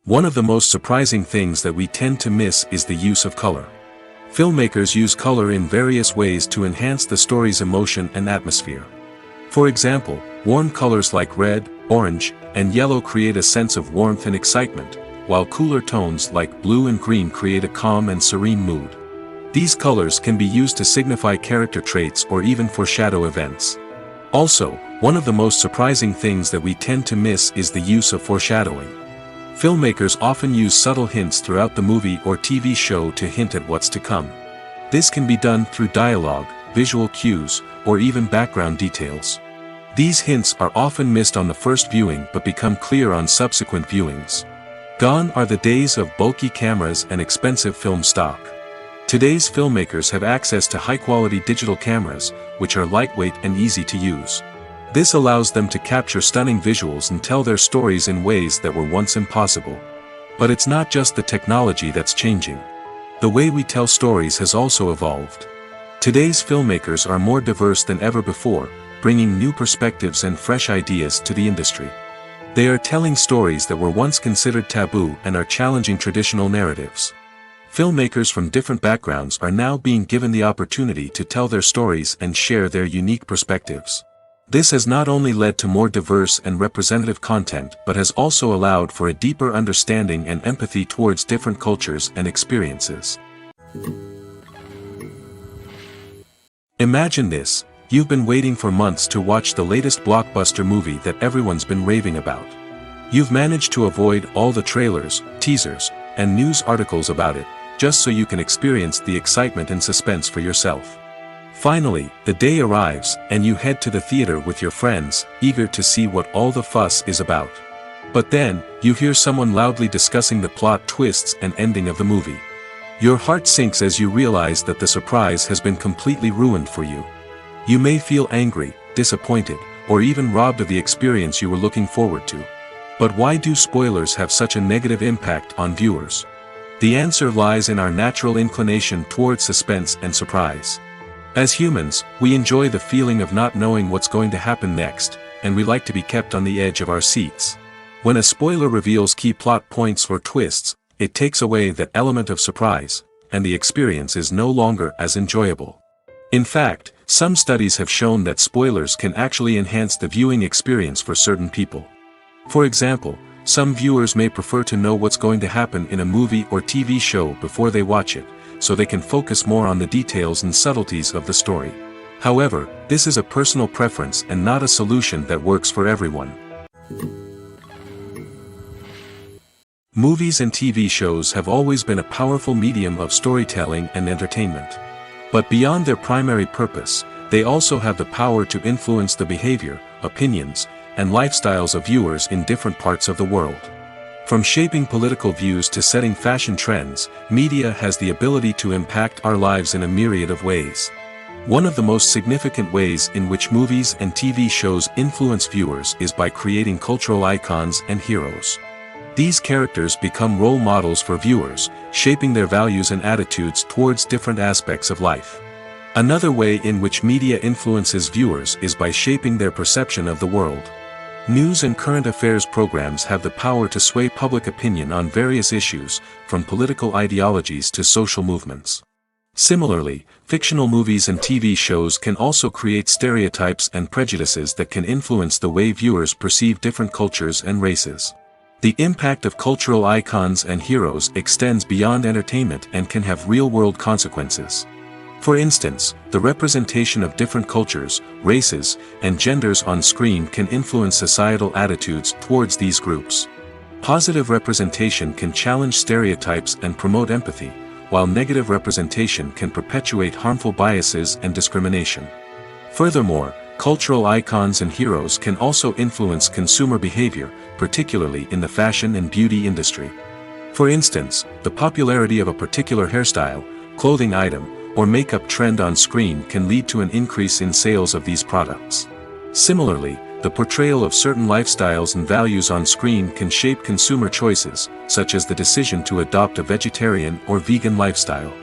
One of the most surprising things that we tend to miss is the use of color. Filmmakers use color in various ways to enhance the story's emotion and atmosphere. For example, warm colors like red, orange, and yellow create a sense of warmth and excitement, while cooler tones like blue and green create a calm and serene mood. These colors can be used to signify character traits or even foreshadow events. Also, one of the most surprising things that we tend to miss is the use of foreshadowing. Filmmakers often use subtle hints throughout the movie or TV show to hint at what's to come. This can be done through dialogue, visual cues, or even background details. These hints are often missed on the first viewing but become clear on subsequent viewings. Gone are the days of bulky cameras and expensive film stock. Today's filmmakers have access to high-quality digital cameras, which are lightweight and easy to use. This allows them to capture stunning visuals and tell their stories in ways that were once impossible. But it's not just the technology that's changing. The way we tell stories has also evolved. Today's filmmakers are more diverse than ever before, bringing new perspectives and fresh ideas to the industry. They are telling stories that were once considered taboo and are challenging traditional narratives. Filmmakers from different backgrounds are now being given the opportunity to tell their stories and share their unique perspectives. This has not only led to more diverse and representative content but has also allowed for a deeper understanding and empathy towards different cultures and experiences. Imagine this: you've been waiting for months to watch the latest blockbuster movie that everyone's been raving about. You've managed to avoid all the trailers, teasers, and news articles about it, just so you can experience the excitement and suspense for yourself. Finally, the day arrives, and you head to the theater with your friends, eager to see what all the fuss is about. But then, you hear someone loudly discussing the plot twists and ending of the movie. Your heart sinks as you realize that the surprise has been completely ruined for you. You may feel angry, disappointed, or even robbed of the experience you were looking forward to. But why do spoilers have such a negative impact on viewers? The answer lies in our natural inclination towards suspense and surprise. As humans, we enjoy the feeling of not knowing what's going to happen next, and we like to be kept on the edge of our seats. When a spoiler reveals key plot points or twists, it takes away that element of surprise, and the experience is no longer as enjoyable. In fact, some studies have shown that spoilers can actually enhance the viewing experience for certain people. For example, some viewers may prefer to know what's going to happen in a movie or TV show before they watch it, so they can focus more on the details and subtleties of the story. However, this is a personal preference and not a solution that works for everyone. Movies and TV shows have always been a powerful medium of storytelling and entertainment. But beyond their primary purpose, they also have the power to influence the behavior, opinions, and lifestyles of viewers in different parts of the world. From shaping political views to setting fashion trends, media has the ability to impact our lives in a myriad of ways. One of the most significant ways in which movies and TV shows influence viewers is by creating cultural icons and heroes. These characters become role models for viewers, shaping their values and attitudes towards different aspects of life. Another way in which media influences viewers is by shaping their perception of the world. News and current affairs programs have the power to sway public opinion on various issues, from political ideologies to social movements. Similarly, fictional movies and TV shows can also create stereotypes and prejudices that can influence the way viewers perceive different cultures and races. The impact of cultural icons and heroes extends beyond entertainment and can have real-world consequences. For instance, the representation of different cultures, races, and genders on screen can influence societal attitudes towards these groups. Positive representation can challenge stereotypes and promote empathy, while negative representation can perpetuate harmful biases and discrimination. Furthermore, cultural icons and heroes can also influence consumer behavior, particularly in the fashion and beauty industry. For instance, the popularity of a particular hairstyle, clothing item, or makeup trend on screen can lead to an increase in sales of these products. Similarly, the portrayal of certain lifestyles and values on screen can shape consumer choices, such as the decision to adopt a vegetarian or vegan lifestyle.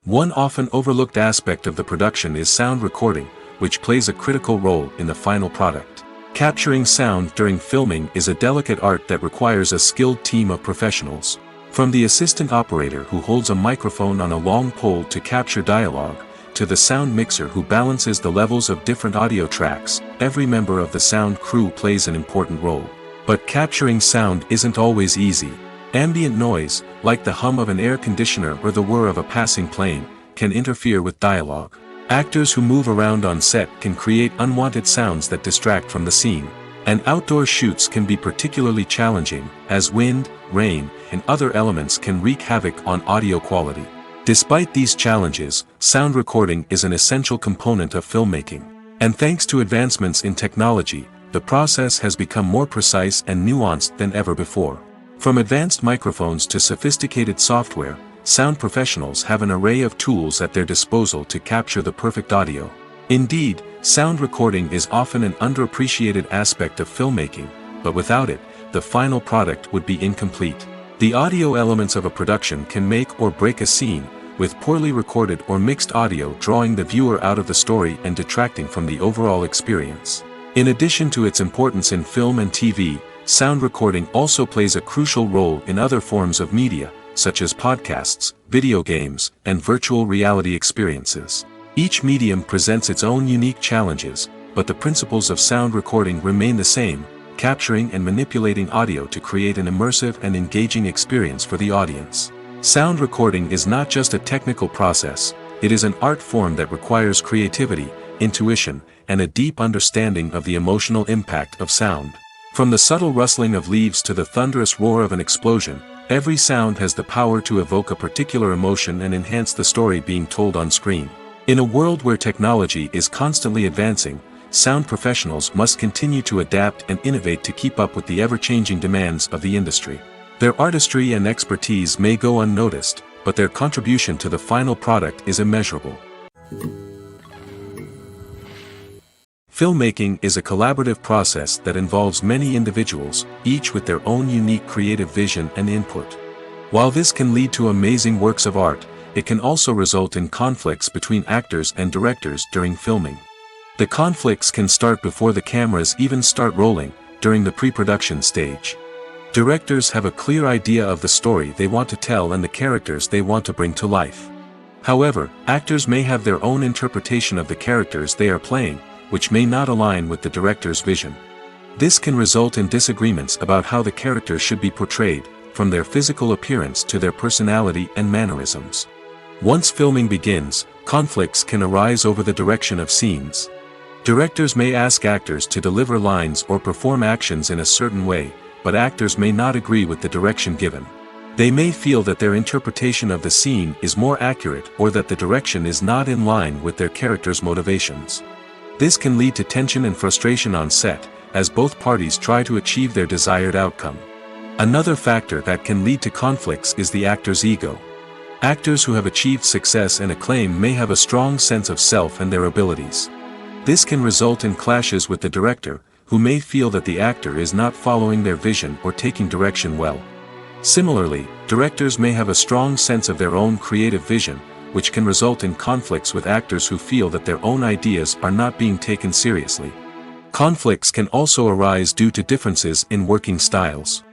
One often overlooked aspect of the production is sound recording, which plays a critical role in the final product. Capturing sound during filming is a delicate art that requires a skilled team of professionals. From the assistant operator who holds a microphone on a long pole to capture dialogue, to the sound mixer who balances the levels of different audio tracks, every member of the sound crew plays an important role. But capturing sound isn't always easy. Ambient noise, like the hum of an air conditioner or the whir of a passing plane, can interfere with dialogue. Actors who move around on set can create unwanted sounds that distract from the scene. And outdoor shoots can be particularly challenging, as wind, rain, and other elements can wreak havoc on audio quality. Despite these challenges, sound recording is an essential component of filmmaking. And thanks to advancements in technology, the process has become more precise and nuanced than ever before. From advanced microphones to sophisticated software, sound professionals have an array of tools at their disposal to capture the perfect audio. Indeed, sound recording is often an underappreciated aspect of filmmaking, but without it, the final product would be incomplete. The audio elements of a production can make or break a scene, with poorly recorded or mixed audio drawing the viewer out of the story and detracting from the overall experience. In addition to its importance in film and TV, sound recording also plays a crucial role in other forms of media, such as podcasts, video games, and virtual reality experiences. Each medium presents its own unique challenges, but the principles of sound recording remain the same, capturing and manipulating audio to create an immersive and engaging experience for the audience. Sound recording is not just a technical process, it is an art form that requires creativity, intuition, and a deep understanding of the emotional impact of sound. From the subtle rustling of leaves to the thunderous roar of an explosion, Every sound has the power to evoke a particular emotion and enhance the story being told on screen. In a world where technology is constantly advancing, sound professionals must continue to adapt and innovate to keep up with the ever-changing demands of the industry. Their artistry and expertise may go unnoticed, but their contribution to the final product is immeasurable. Filmmaking is a collaborative process that involves many individuals, each with their own unique creative vision and input. While this can lead to amazing works of art, it can also result in conflicts between actors and directors during filming. The conflicts can start before the cameras even start rolling, during the pre-production stage. Directors have a clear idea of the story they want to tell and the characters they want to bring to life. However, actors may have their own interpretation of the characters they are playing, which may not align with the director's vision. This can result in disagreements about how the characters should be portrayed, from their physical appearance to their personality and mannerisms. Once filming begins, conflicts can arise over the direction of scenes. Directors may ask actors to deliver lines or perform actions in a certain way, but actors may not agree with the direction given. They may feel that their interpretation of the scene is more accurate or that the direction is not in line with their character's motivations. This can lead to tension and frustration on set, as both parties try to achieve their desired outcome. Another factor that can lead to conflicts is the actor's ego. Actors who have achieved success and acclaim may have a strong sense of self and their abilities. This can result in clashes with the director, who may feel that the actor is not following their vision or taking direction well. Similarly, directors may have a strong sense of their own creative vision, which can result in conflicts with actors who feel that their own ideas are not being taken seriously. Conflicts can also arise due to differences in working styles.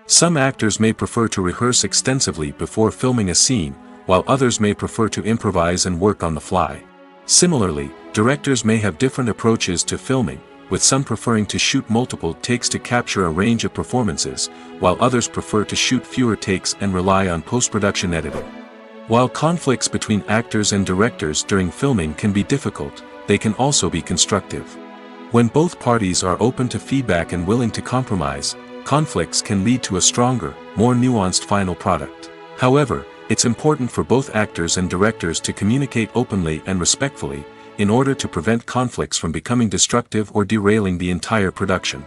Some actors may prefer to rehearse extensively before filming a scene, while others may prefer to improvise and work on the fly. Similarly, directors may have different approaches to filming, with some preferring to shoot multiple takes to capture a range of performances, while others prefer to shoot fewer takes and rely on post-production editing. While conflicts between actors and directors during filming can be difficult, they can also be constructive. When both parties are open to feedback and willing to compromise, conflicts can lead to a stronger, more nuanced final product. However, it's important for both actors and directors to communicate openly and respectfully, in order to prevent conflicts from becoming destructive or derailing the entire production.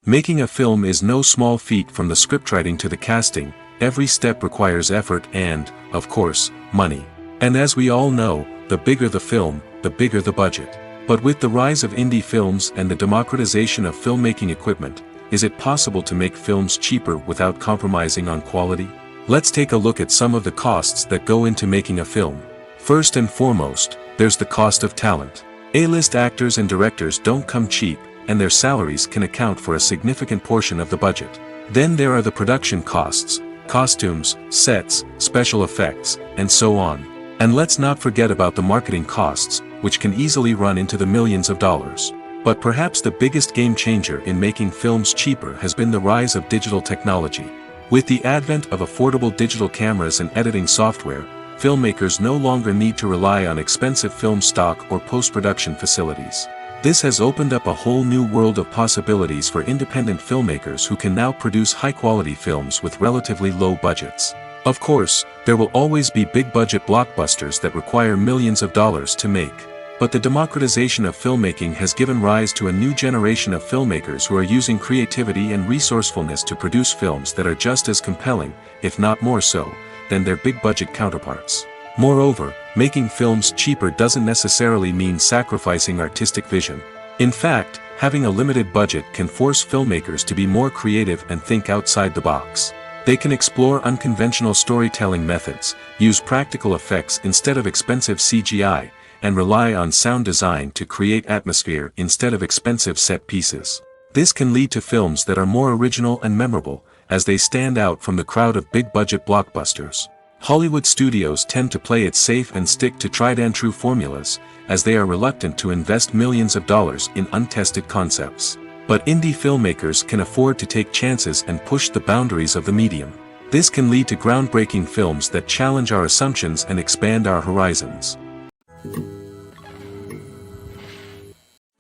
Making a film is no small feat. From the scriptwriting to the casting, every step requires effort and, of course, money. And as we all know, the bigger the film, the bigger the budget. But with the rise of indie films and the democratization of filmmaking equipment, is it possible to make films cheaper without compromising on quality? Let's take a look at some of the costs that go into making a film. First and foremost, there's the cost of talent. A-list actors and directors don't come cheap, and their salaries can account for a significant portion of the budget. Then there are the production costs, costumes, sets, special effects, and so on. And let's not forget about the marketing costs, which can easily run into the millions of dollars. But perhaps the biggest game changer in making films cheaper has been the rise of digital technology. With the advent of affordable digital cameras and editing software, filmmakers no longer need to rely on expensive film stock or post-production facilities. This has opened up a whole new world of possibilities for independent filmmakers who can now produce high-quality films with relatively low budgets. Of course, there will always be big-budget blockbusters that require millions of dollars to make. But the democratization of filmmaking has given rise to a new generation of filmmakers who are using creativity and resourcefulness to produce films that are just as compelling, if not more so, than their big-budget counterparts. Moreover, making films cheaper doesn't necessarily mean sacrificing artistic vision. In fact, having a limited budget can force filmmakers to be more creative and think outside the box. They can explore unconventional storytelling methods, use practical effects instead of expensive CGI, and rely on sound design to create atmosphere instead of expensive set pieces. This can lead to films that are more original and memorable, as they stand out from the crowd of big-budget blockbusters. Hollywood studios tend to play it safe and stick to tried-and-true formulas, as they are reluctant to invest millions of dollars in untested concepts. But indie filmmakers can afford to take chances and push the boundaries of the medium. This can lead to groundbreaking films that challenge our assumptions and expand our horizons.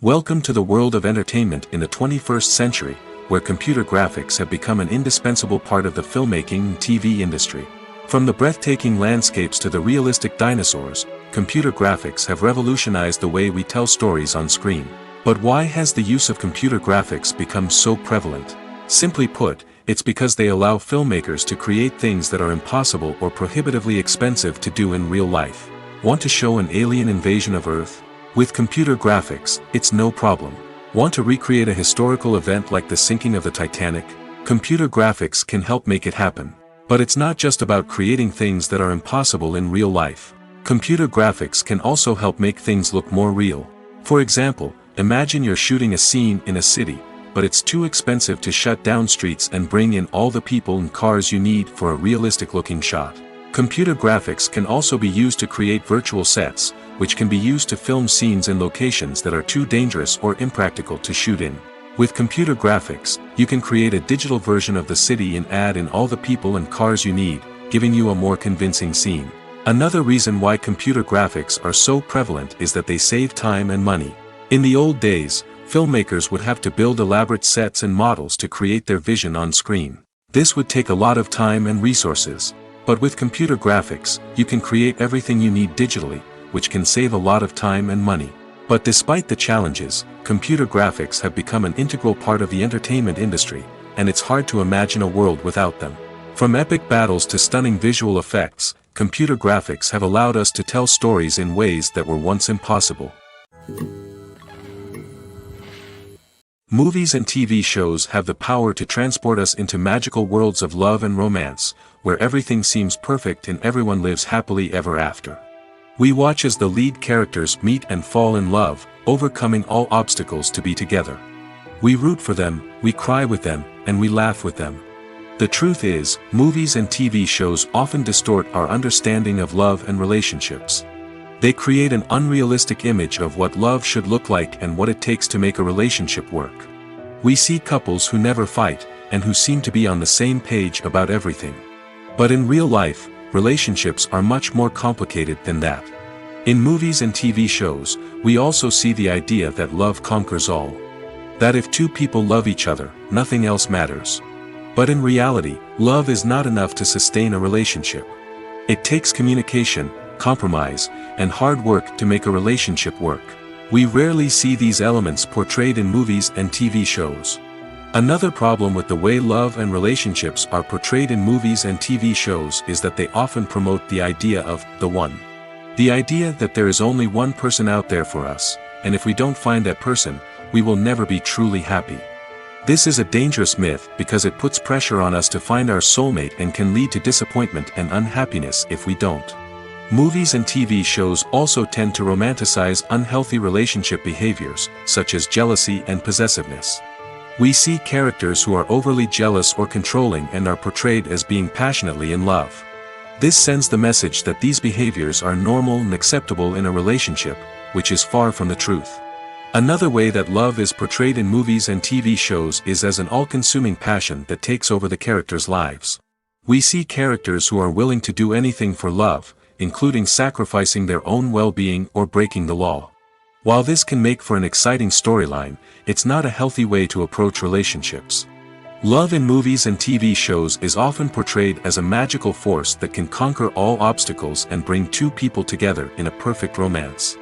Welcome to the world of entertainment in the 21st century, where computer graphics have become an indispensable part of the filmmaking and TV industry. From the breathtaking landscapes to the realistic dinosaurs, computer graphics have revolutionized the way we tell stories on screen. But why has the use of computer graphics become so prevalent? Simply put, it's because they allow filmmakers to create things that are impossible or prohibitively expensive to do in real life. Want to show an alien invasion of Earth? With computer graphics, it's no problem. Want to recreate a historical event like the sinking of the Titanic? Computer graphics can help make it happen. But it's not just about creating things that are impossible in real life. Computer graphics can also help make things look more real. For example, imagine you're shooting a scene in a city, but it's too expensive to shut down streets and bring in all the people and cars you need for a realistic-looking shot. Computer graphics can also be used to create virtual sets, which can be used to film scenes in locations that are too dangerous or impractical to shoot in. With computer graphics, you can create a digital version of the city and add in all the people and cars you need, giving you a more convincing scene. Another reason why computer graphics are so prevalent is that they save time and money. In the old days, filmmakers would have to build elaborate sets and models to create their vision on screen. This would take a lot of time and resources. But with computer graphics, you can create everything you need digitally, which can save a lot of time and money. But despite the challenges, computer graphics have become an integral part of the entertainment industry, and it's hard to imagine a world without them. From epic battles to stunning visual effects, computer graphics have allowed us to tell stories in ways that were once impossible. Movies and TV shows have the power to transport us into magical worlds of love and romance, where everything seems perfect and everyone lives happily ever after. We watch as the lead characters meet and fall in love, overcoming all obstacles to be together. We root for them, we cry with them, and we laugh with them. The truth is, movies and TV shows often distort our understanding of love and relationships. They create an unrealistic image of what love should look like and what it takes to make a relationship work. We see couples who never fight, and who seem to be on the same page about everything. But in real life, relationships are much more complicated than that. In movies and TV shows, we also see the idea that love conquers all. That if two people love each other, nothing else matters. But in reality, love is not enough to sustain a relationship. It takes communication, compromise, and hard work to make a relationship work. We rarely see these elements portrayed in movies and TV shows. Another problem with the way love and relationships are portrayed in movies and TV shows is that they often promote the idea of the one. The idea that there is only one person out there for us, and if we don't find that person, we will never be truly happy. This is a dangerous myth because it puts pressure on us to find our soulmate and can lead to disappointment and unhappiness if we don't. Movies and TV shows also tend to romanticize unhealthy relationship behaviors, such as jealousy and possessiveness. We see characters who are overly jealous or controlling and are portrayed as being passionately in love. This sends the message that these behaviors are normal and acceptable in a relationship, which is far from the truth. Another way that love is portrayed in movies and TV shows is as an all-consuming passion that takes over the characters' lives. We see characters who are willing to do anything for love, including sacrificing their own well-being or breaking the law. While this can make for an exciting storyline, it's not a healthy way to approach relationships. Love in movies and TV shows is often portrayed as a magical force that can conquer all obstacles and bring two people together in a perfect romance.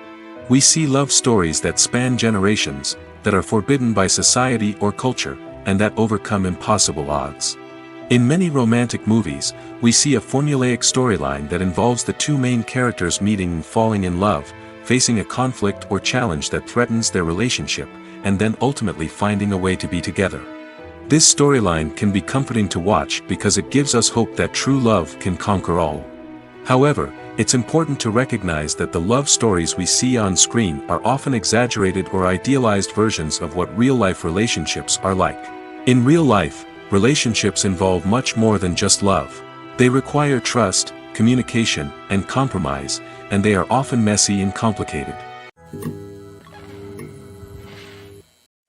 We see love stories that span generations, that are forbidden by society or culture, and that overcome impossible odds. In many romantic movies, we see a formulaic storyline that involves the two main characters meeting and falling in love, facing a conflict or challenge that threatens their relationship, and then ultimately finding a way to be together. This storyline can be comforting to watch because it gives us hope that true love can conquer all. However, it's important to recognize that the love stories we see on screen are often exaggerated or idealized versions of what real-life relationships are like. In real life, relationships involve much more than just love. They require trust, communication, and compromise, and they are often messy and complicated.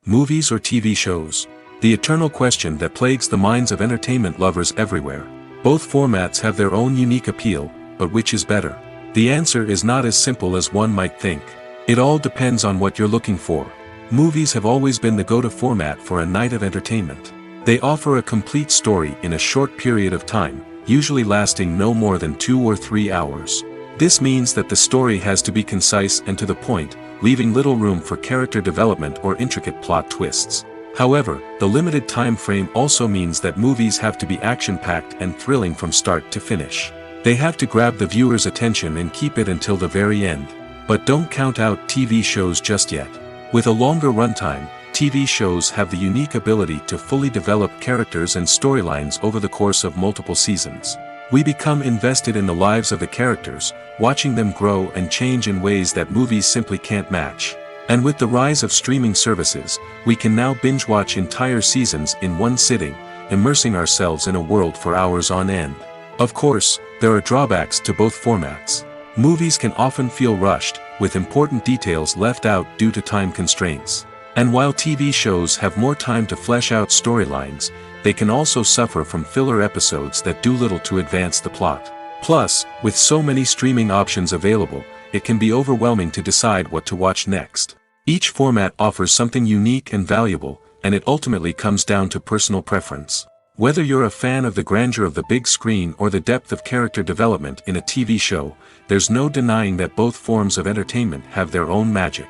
Movies or TV shows? The eternal question that plagues the minds of entertainment lovers everywhere. Both formats have their own unique appeal, but which is better? The answer is not as simple as one might think. It all depends on what you're looking for. Movies have always been the go-to format for a night of entertainment. They offer a complete story in a short period of time, usually lasting no more than 2 or 3 hours. This means that the story has to be concise and to the point, leaving little room for character development or intricate plot twists. However, the limited time frame also means that movies have to be action-packed and thrilling from start to finish. They have to grab the viewer's attention and keep it until the very end. But don't count out TV shows just yet. With a longer runtime, TV shows have the unique ability to fully develop characters and storylines over the course of multiple seasons. We become invested in the lives of the characters, watching them grow and change in ways that movies simply can't match. And with the rise of streaming services, we can now binge-watch entire seasons in one sitting, immersing ourselves in a world for hours on end. Of course, there are drawbacks to both formats. Movies can often feel rushed, with important details left out due to time constraints. And while TV shows have more time to flesh out storylines, they can also suffer from filler episodes that do little to advance the plot. Plus, with so many streaming options available, it can be overwhelming to decide what to watch next. Each format offers something unique and valuable, and it ultimately comes down to personal preference. Whether you're a fan of the grandeur of the big screen or the depth of character development in a TV show, there's no denying that both forms of entertainment have their own magic.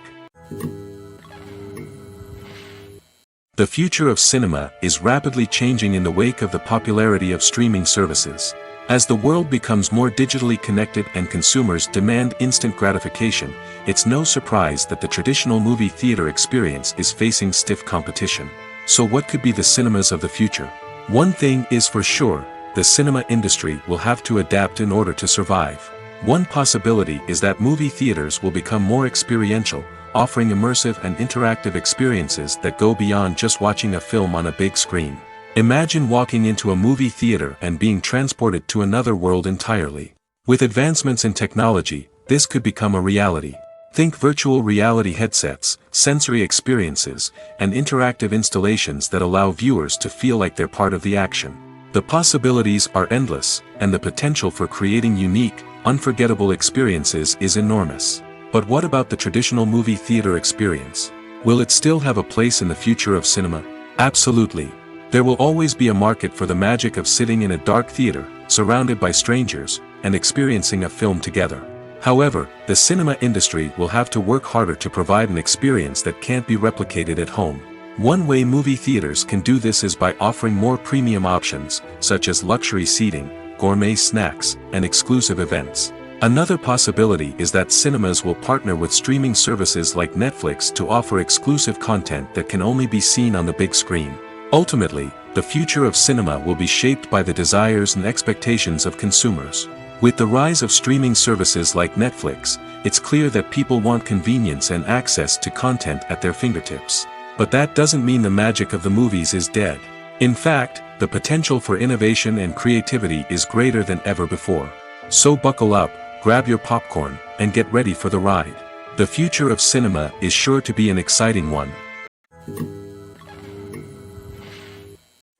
The future of cinema is rapidly changing in the wake of the popularity of streaming services. As the world becomes more digitally connected and consumers demand instant gratification, it's no surprise that the traditional movie theater experience is facing stiff competition. So what could be the cinemas of the future? One thing is for sure, the cinema industry will have to adapt in order to survive. One possibility is that movie theaters will become more experiential, offering immersive and interactive experiences that go beyond just watching a film on a big screen. Imagine walking into a movie theater and being transported to another world entirely. With advancements in technology, this could become a reality. Think virtual reality headsets, sensory experiences, and interactive installations that allow viewers to feel like they're part of the action. The possibilities are endless, and the potential for creating unique, unforgettable experiences is enormous. But what about the traditional movie theater experience? Will it still have a place in the future of cinema? Absolutely. There will always be a market for the magic of sitting in a dark theater, surrounded by strangers, and experiencing a film together. However, the cinema industry will have to work harder to provide an experience that can't be replicated at home. One way movie theaters can do this is by offering more premium options, such as luxury seating, gourmet snacks, and exclusive events. Another possibility is that cinemas will partner with streaming services like Netflix to offer exclusive content that can only be seen on the big screen. Ultimately, the future of cinema will be shaped by the desires and expectations of consumers. With the rise of streaming services like Netflix, it's clear that people want convenience and access to content at their fingertips. But that doesn't mean the magic of the movies is dead. In fact, the potential for innovation and creativity is greater than ever before. So buckle up, grab your popcorn, and get ready for the ride. The future of cinema is sure to be an exciting one.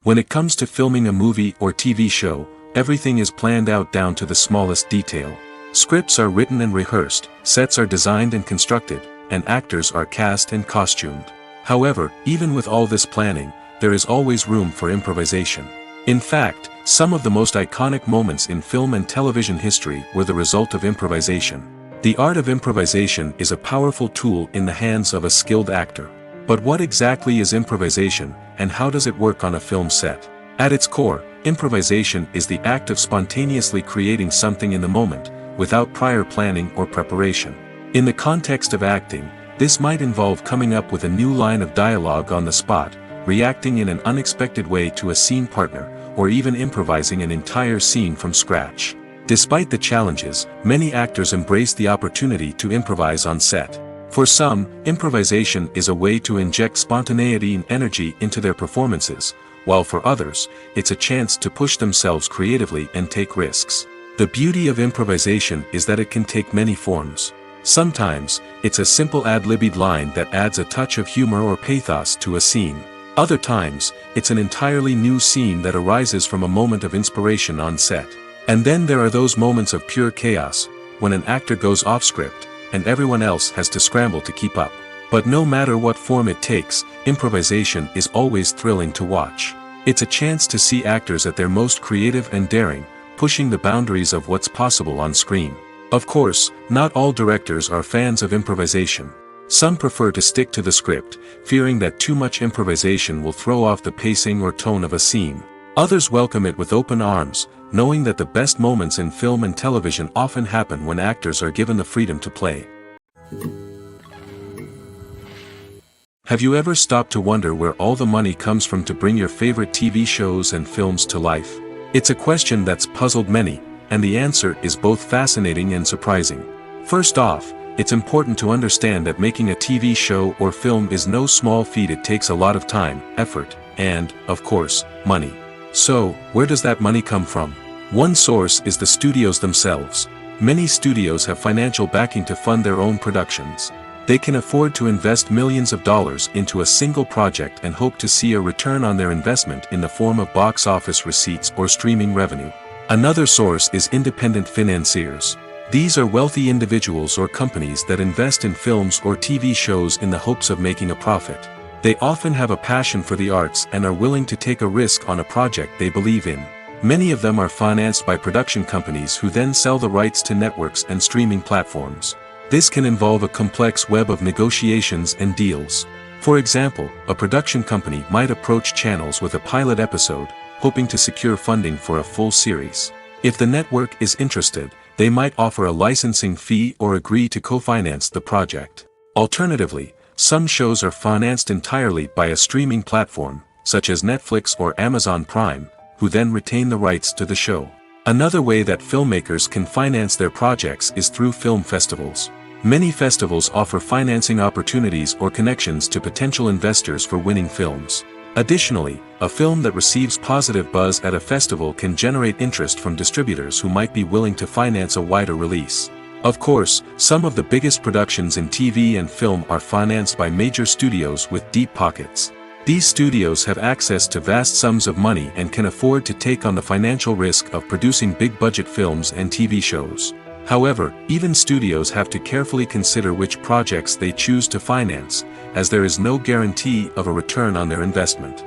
When it comes to filming a movie or TV show, everything is planned out down to the smallest detail. Scripts are written and rehearsed, sets are designed and constructed, and actors are cast and costumed. However, even with all this planning, there is always room for improvisation. In fact, some of the most iconic moments in film and television history were the result of improvisation. The art of improvisation is a powerful tool in the hands of a skilled actor. But what exactly is improvisation, and how does it work on a film set? At its core, improvisation is the act of spontaneously creating something in the moment, without prior planning or preparation. In the context of acting, this might involve coming up with a new line of dialogue on the spot, reacting in an unexpected way to a scene partner, or even improvising an entire scene from scratch. Despite the challenges, many actors embrace the opportunity to improvise on set. For some, improvisation is a way to inject spontaneity and energy into their performances, while for others, it's a chance to push themselves creatively and take risks. The beauty of improvisation is that it can take many forms. Sometimes, it's a simple ad-libbed line that adds a touch of humor or pathos to a scene. Other times, it's an entirely new scene that arises from a moment of inspiration on set. And then there are those moments of pure chaos, when an actor goes off script, and everyone else has to scramble to keep up. But no matter what form it takes, improvisation is always thrilling to watch. It's a chance to see actors at their most creative and daring, pushing the boundaries of what's possible on screen. Of course, not all directors are fans of improvisation. Some prefer to stick to the script, fearing that too much improvisation will throw off the pacing or tone of a scene. Others welcome it with open arms, knowing that the best moments in film and television often happen when actors are given the freedom to play. Have you ever stopped to wonder where all the money comes from to bring your favorite TV shows and films to life? It's a question that's puzzled many, and the answer is both fascinating and surprising. First off, it's important to understand that making a TV show or film is no small feat. It takes a lot of time, effort, and, of course, money. So, where does that money come from? One source is the studios themselves. Many studios have financial backing to fund their own productions. They can afford to invest millions of dollars into a single project and hope to see a return on their investment in the form of box office receipts or streaming revenue. Another source is independent financiers. These are wealthy individuals or companies that invest in films or TV shows in the hopes of making a profit. They often have a passion for the arts and are willing to take a risk on a project they believe in. Many of them are financed by production companies who then sell the rights to networks and streaming platforms. This can involve a complex web of negotiations and deals. For example, a production company might approach channels with a pilot episode, hoping to secure funding for a full series. If the network is interested, they might offer a licensing fee or agree to co-finance the project. Alternatively, some shows are financed entirely by a streaming platform, such as Netflix or Amazon Prime, who then retain the rights to the show. Another way that filmmakers can finance their projects is through film festivals. Many festivals offer financing opportunities or connections to potential investors for winning films. Additionally, a film that receives positive buzz at a festival can generate interest from distributors who might be willing to finance a wider release. Of course, some of the biggest productions in TV and film are financed by major studios with deep pockets. These studios have access to vast sums of money and can afford to take on the financial risk of producing big-budget films and TV shows. However, even studios have to carefully consider which projects they choose to finance, as there is no guarantee of a return on their investment.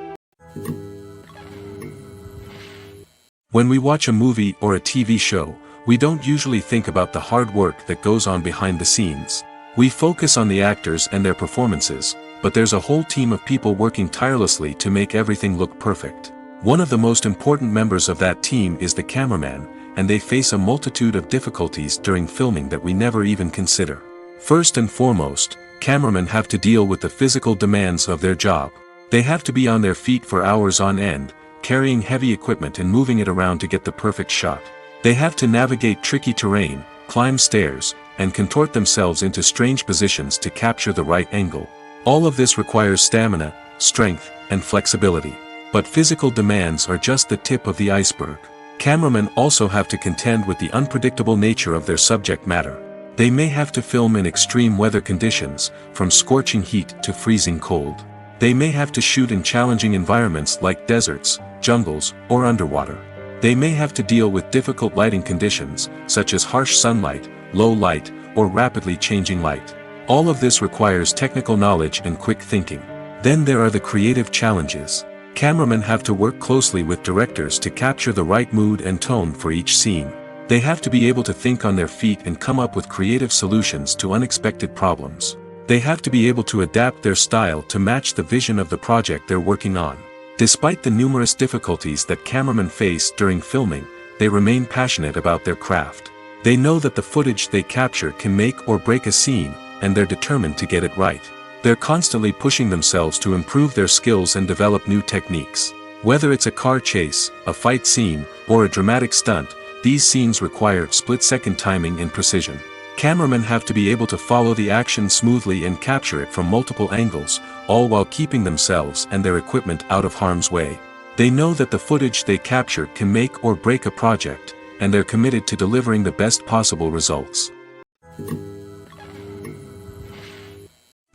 When we watch a movie or a TV show, we don't usually think about the hard work that goes on behind the scenes. We focus on the actors and their performances, but there's a whole team of people working tirelessly to make everything look perfect. One of the most important members of that team is the cameraman, and they face a multitude of difficulties during filming that we never even consider. First and foremost, cameramen have to deal with the physical demands of their job. They have to be on their feet for hours on end, carrying heavy equipment and moving it around to get the perfect shot. They have to navigate tricky terrain, climb stairs, and contort themselves into strange positions to capture the right angle. All of this requires stamina, strength, and flexibility. But physical demands are just the tip of the iceberg. Cameramen also have to contend with the unpredictable nature of their subject matter. They may have to film in extreme weather conditions, from scorching heat to freezing cold. They may have to shoot in challenging environments like deserts, jungles, or underwater. They may have to deal with difficult lighting conditions, such as harsh sunlight, low light, or rapidly changing light. All of this requires technical knowledge and quick thinking. Then there are the creative challenges. Cameramen have to work closely with directors to capture the right mood and tone for each scene. They have to be able to think on their feet and come up with creative solutions to unexpected problems. They have to be able to adapt their style to match the vision of the project they're working on. Despite the numerous difficulties that cameramen face during filming, they remain passionate about their craft. They know that the footage they capture can make or break a scene, and they're determined to get it right. They're constantly pushing themselves to improve their skills and develop new techniques. Whether it's a car chase, a fight scene, or a dramatic stunt, these scenes require split-second timing and precision. Cameramen have to be able to follow the action smoothly and capture it from multiple angles, all while keeping themselves and their equipment out of harm's way. They know that the footage they capture can make or break a project, and they're committed to delivering the best possible results.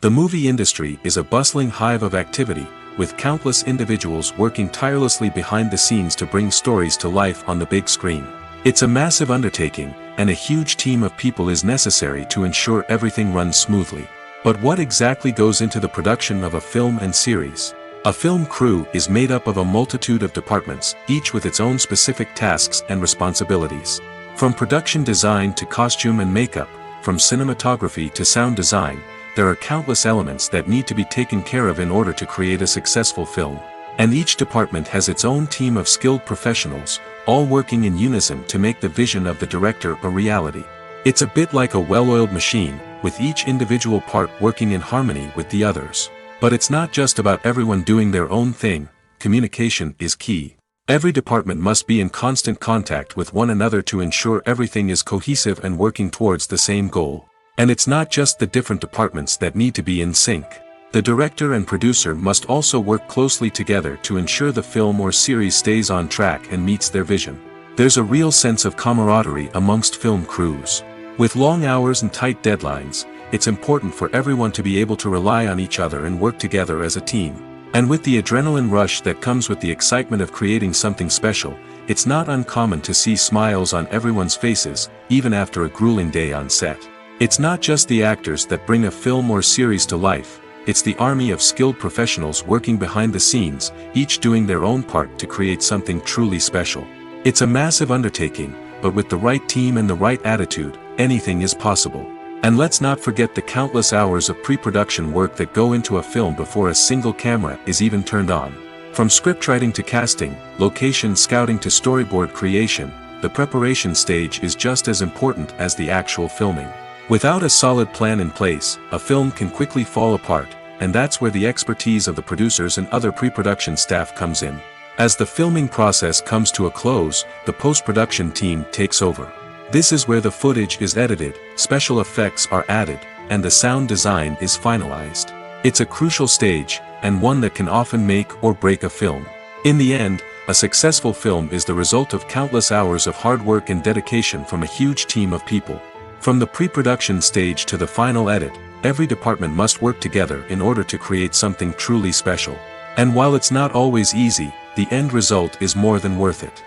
The movie industry is a bustling hive of activity, with countless individuals working tirelessly behind the scenes to bring stories to life on the big screen. It's a massive undertaking, and a huge team of people is necessary to ensure everything runs smoothly. But what exactly goes into the production of a film and series? A film crew is made up of a multitude of departments, each with its own specific tasks and responsibilities. From production design to costume and makeup, from cinematography to sound design, there are countless elements that need to be taken care of in order to create a successful film. And each department has its own team of skilled professionals, all working in unison to make the vision of the director a reality. It's a bit like a well-oiled machine, with each individual part working in harmony with the others. But it's not just about everyone doing their own thing. Communication is key. Every department must be in constant contact with one another to ensure everything is cohesive and working towards the same goal. And it's not just the different departments that need to be in sync. The director and producer must also work closely together to ensure the film or series stays on track and meets their vision. There's a real sense of camaraderie amongst film crews. With long hours and tight deadlines, it's important for everyone to be able to rely on each other and work together as a team. And with the adrenaline rush that comes with the excitement of creating something special, it's not uncommon to see smiles on everyone's faces, even after a grueling day on set. It's not just the actors that bring a film or series to life, it's the army of skilled professionals working behind the scenes, each doing their own part to create something truly special. It's a massive undertaking, but with the right team and the right attitude, anything is possible. And let's not forget the countless hours of pre-production work that go into a film before a single camera is even turned on. From scriptwriting to casting, location scouting to storyboard creation, the preparation stage is just as important as the actual filming. Without a solid plan in place, a film can quickly fall apart, and that's where the expertise of the producers and other pre-production staff comes in. As the filming process comes to a close, the post-production team takes over. This is where the footage is edited, special effects are added, and the sound design is finalized. It's a crucial stage, and one that can often make or break a film. In the end, a successful film is the result of countless hours of hard work and dedication from a huge team of people. From the pre-production stage to the final edit, every department must work together in order to create something truly special. And while it's not always easy, the end result is more than worth it.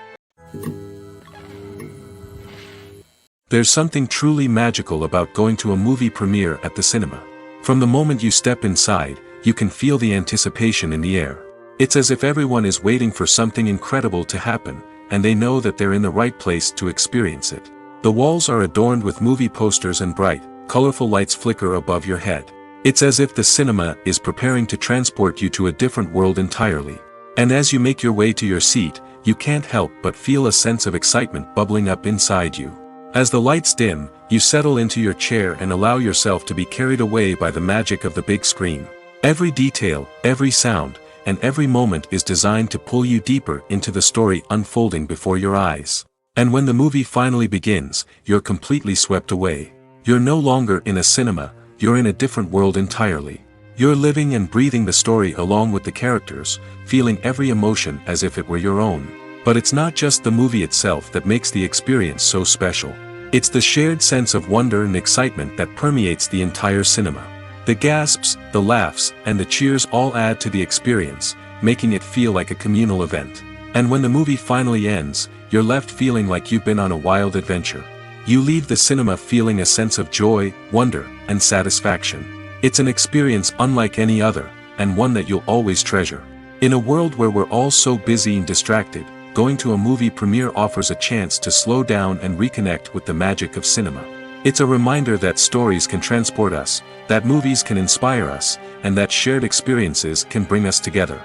There's something truly magical about going to a movie premiere at the cinema. From the moment you step inside, you can feel the anticipation in the air. It's as if everyone is waiting for something incredible to happen, and they know that they're in the right place to experience it. The walls are adorned with movie posters and bright, colorful lights flicker above your head. It's as if the cinema is preparing to transport you to a different world entirely. And as you make your way to your seat, you can't help but feel a sense of excitement bubbling up inside you. As the lights dim, you settle into your chair and allow yourself to be carried away by the magic of the big screen. Every detail, every sound, and every moment is designed to pull you deeper into the story unfolding before your eyes. And when the movie finally begins, you're completely swept away. You're no longer in a cinema, you're in a different world entirely. You're living and breathing the story along with the characters, feeling every emotion as if it were your own. But it's not just the movie itself that makes the experience so special. It's the shared sense of wonder and excitement that permeates the entire cinema. The gasps, the laughs, and the cheers all add to the experience, making it feel like a communal event. And when the movie finally ends, you're left feeling like you've been on a wild adventure. You leave the cinema feeling a sense of joy, wonder, and satisfaction. It's an experience unlike any other, and one that you'll always treasure. In a world where we're all so busy and distracted, going to a movie premiere offers a chance to slow down and reconnect with the magic of cinema. It's a reminder that stories can transport us, that movies can inspire us, and that shared experiences can bring us together.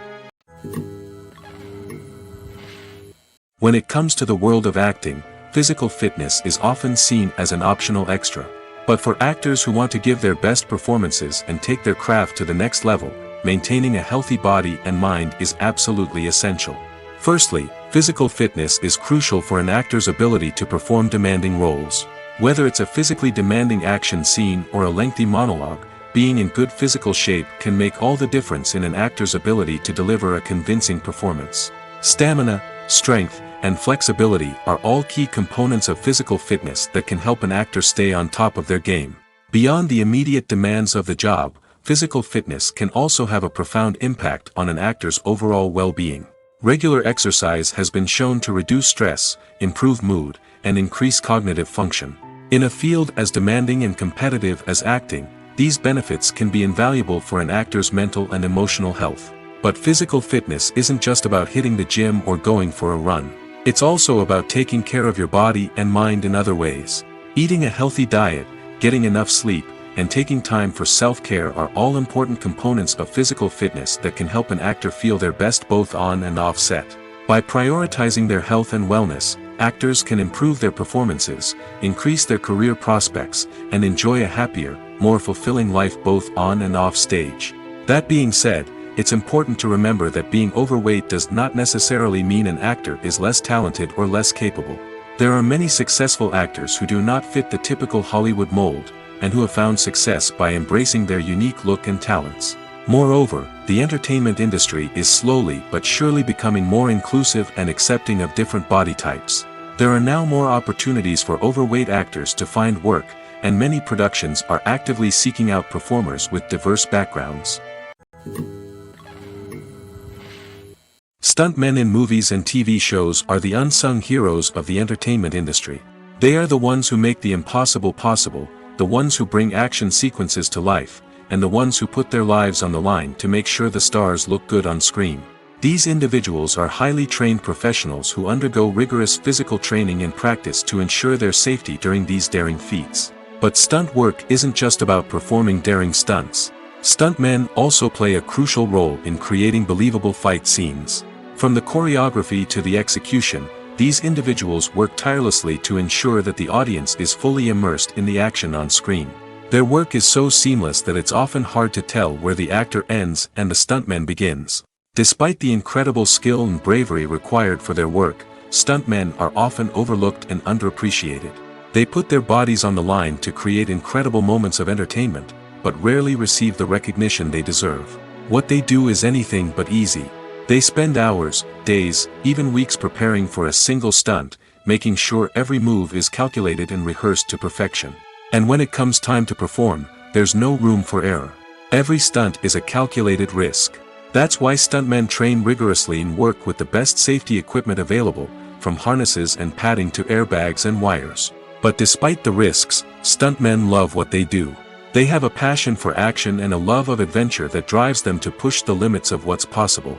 When it comes to the world of acting, physical fitness is often seen as an optional extra. But for actors who want to give their best performances and take their craft to the next level, maintaining a healthy body and mind is absolutely essential. Firstly, physical fitness is crucial for an actor's ability to perform demanding roles. Whether it's a physically demanding action scene or a lengthy monologue, being in good physical shape can make all the difference in an actor's ability to deliver a convincing performance. Stamina, strength, and flexibility are all key components of physical fitness that can help an actor stay on top of their game. Beyond the immediate demands of the job, physical fitness can also have a profound impact on an actor's overall well-being. Regular exercise has been shown to reduce stress, improve mood, and increase cognitive function. In a field as demanding and competitive as acting, These benefits can be invaluable for an actor's mental and emotional health. But physical fitness isn't just about hitting the gym or going for a run. It's also about taking care of your body and mind in other ways. Eating a healthy diet, getting enough sleep, and taking time for self-care are all important components of physical fitness that can help an actor feel their best both on and off set. By prioritizing their health and wellness, actors can improve their performances, increase their career prospects, and enjoy a happier, more fulfilling life both on and off stage. That being said, it's important to remember that being overweight does not necessarily mean an actor is less talented or less capable. There are many successful actors who do not fit the typical Hollywood mold, and who have found success by embracing their unique look and talents. Moreover, the entertainment industry is slowly but surely becoming more inclusive and accepting of different body types. There are now more opportunities for overweight actors to find work, and many productions are actively seeking out performers with diverse backgrounds. Stuntmen in movies and TV shows are the unsung heroes of the entertainment industry. They are the ones who make the impossible possible, the ones who bring action sequences to life, and the ones who put their lives on the line to make sure the stars look good on screen. These individuals are highly trained professionals who undergo rigorous physical training and practice to ensure their safety during these daring feats. But stunt work isn't just about performing daring stunts. Stuntmen also play a crucial role in creating believable fight scenes. From the choreography to the execution, these individuals work tirelessly to ensure that the audience is fully immersed in the action on screen. Their work is so seamless that it's often hard to tell where the actor ends and the stuntman begins. Despite the incredible skill and bravery required for their work, stuntmen are often overlooked and underappreciated. They put their bodies on the line to create incredible moments of entertainment, but rarely receive the recognition they deserve. What they do is anything but easy. They spend hours, days, even weeks preparing for a single stunt, making sure every move is calculated and rehearsed to perfection. And when it comes time to perform, there's no room for error. Every stunt is a calculated risk. That's why stuntmen train rigorously and work with the best safety equipment available, from harnesses and padding to airbags and wires. But despite the risks, stuntmen love what they do. They have a passion for action and a love of adventure that drives them to push the limits of what's possible.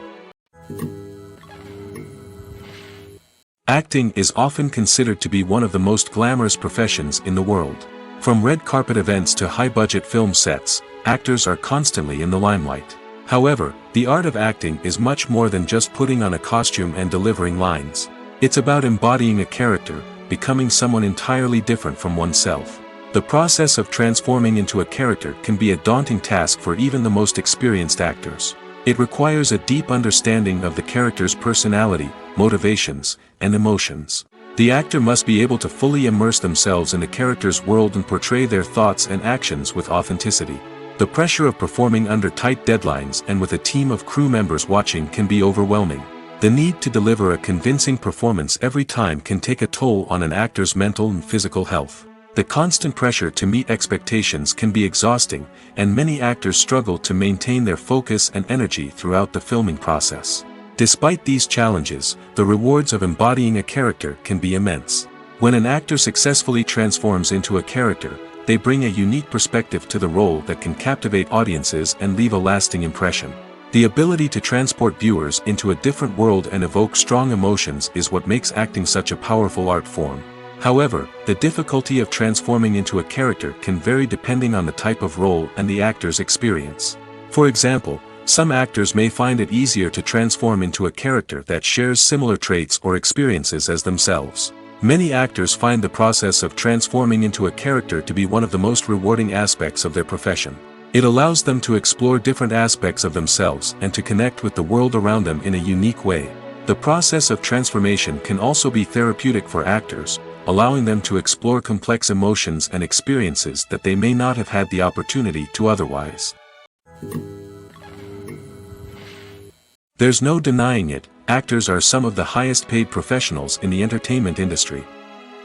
Acting is often considered to be one of the most glamorous professions in the world. From red carpet events to high-budget film sets, actors are constantly in the limelight. However, the art of acting is much more than just putting on a costume and delivering lines. It's about embodying a character, becoming someone entirely different from oneself. The process of transforming into a character can be a daunting task for even the most experienced actors. It requires a deep understanding of the character's personality, motivations, and emotions. The actor must be able to fully immerse themselves in the character's world and portray their thoughts and actions with authenticity. The pressure of performing under tight deadlines and with a team of crew members watching can be overwhelming. The need to deliver a convincing performance every time can take a toll on an actor's mental and physical health. The constant pressure to meet expectations can be exhausting, and many actors struggle to maintain their focus and energy throughout the filming process. Despite these challenges, the rewards of embodying a character can be immense. When an actor successfully transforms into a character, they bring a unique perspective to the role that can captivate audiences and leave a lasting impression. The ability to transport viewers into a different world and evoke strong emotions is what makes acting such a powerful art form. However, the difficulty of transforming into a character can vary depending on the type of role and the actor's experience. For example, some actors may find it easier to transform into a character that shares similar traits or experiences as themselves. Many actors find the process of transforming into a character to be one of the most rewarding aspects of their profession. It allows them to explore different aspects of themselves and to connect with the world around them in a unique way. The process of transformation can also be therapeutic for actors, allowing them to explore complex emotions and experiences that they may not have had the opportunity to otherwise. There's no denying it, actors are some of the highest paid professionals in the entertainment industry.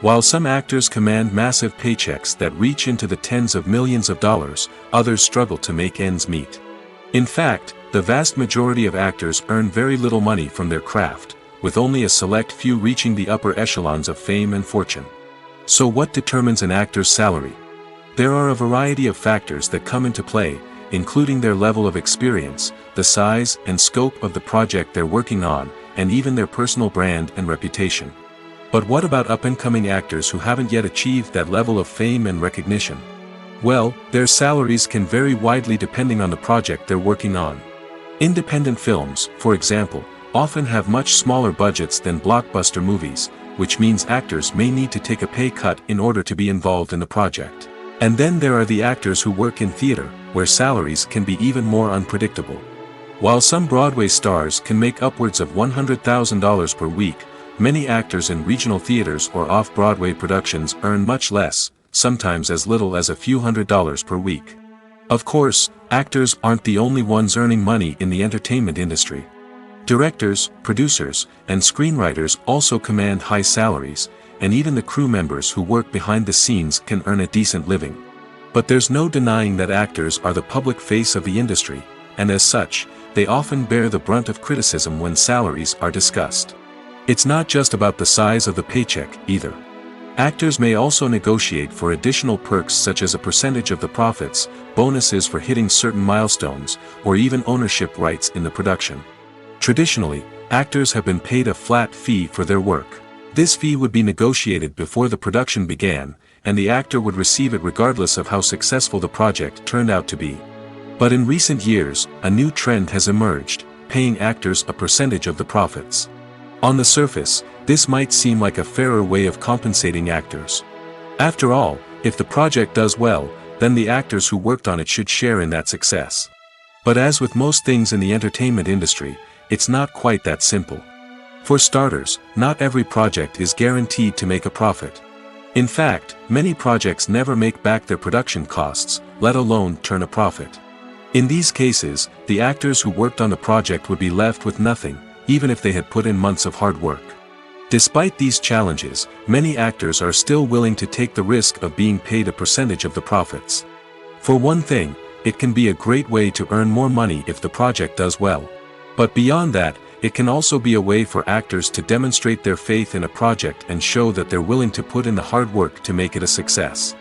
While some actors command massive paychecks that reach into the tens of millions of dollars, others struggle to make ends meet. In fact, the vast majority of actors earn very little money from their craft, with only a select few reaching the upper echelons of fame and fortune. So what determines an actor's salary? There are a variety of factors that come into play, including their level of experience, the size and scope of the project they're working on, and even their personal brand and reputation. But what about up-and-coming actors who haven't yet achieved that level of fame and recognition? Well, their salaries can vary widely depending on the project they're working on. Independent films, for example, often have much smaller budgets than blockbuster movies, which means actors may need to take a pay cut in order to be involved in the project. And then there are the actors who work in theater, where salaries can be even more unpredictable. While some Broadway stars can make upwards of $100,000 per week, many actors in regional theaters or off-Broadway productions earn much less, sometimes as little as a few $100s per week. Of course, actors aren't the only ones earning money in the entertainment industry. Directors, producers, and screenwriters also command high salaries, and even the crew members who work behind the scenes can earn a decent living. But there's no denying that actors are the public face of the industry, and as such, they often bear the brunt of criticism when salaries are discussed. It's not just about the size of the paycheck, either. Actors may also negotiate for additional perks such as a percentage of the profits, bonuses for hitting certain milestones, or even ownership rights in the production. Traditionally, actors have been paid a flat fee for their work. This fee would be negotiated before the production began, and the actor would receive it regardless of how successful the project turned out to be. But in recent years, a new trend has emerged, paying actors a percentage of the profits. On the surface, this might seem like a fairer way of compensating actors. After all, if the project does well, then the actors who worked on it should share in that success. But as with most things in the entertainment industry, it's not quite that simple. For starters, not every project is guaranteed to make a profit. In fact, many projects never make back their production costs, let alone turn a profit. In these cases, the actors who worked on the project would be left with nothing, even if they had put in months of hard work. Despite these challenges, many actors are still willing to take the risk of being paid a percentage of the profits. For one thing, it can be a great way to earn more money if the project does well. But beyond that, it can also be a way for actors to demonstrate their faith in a project and show that they're willing to put in the hard work to make it a success.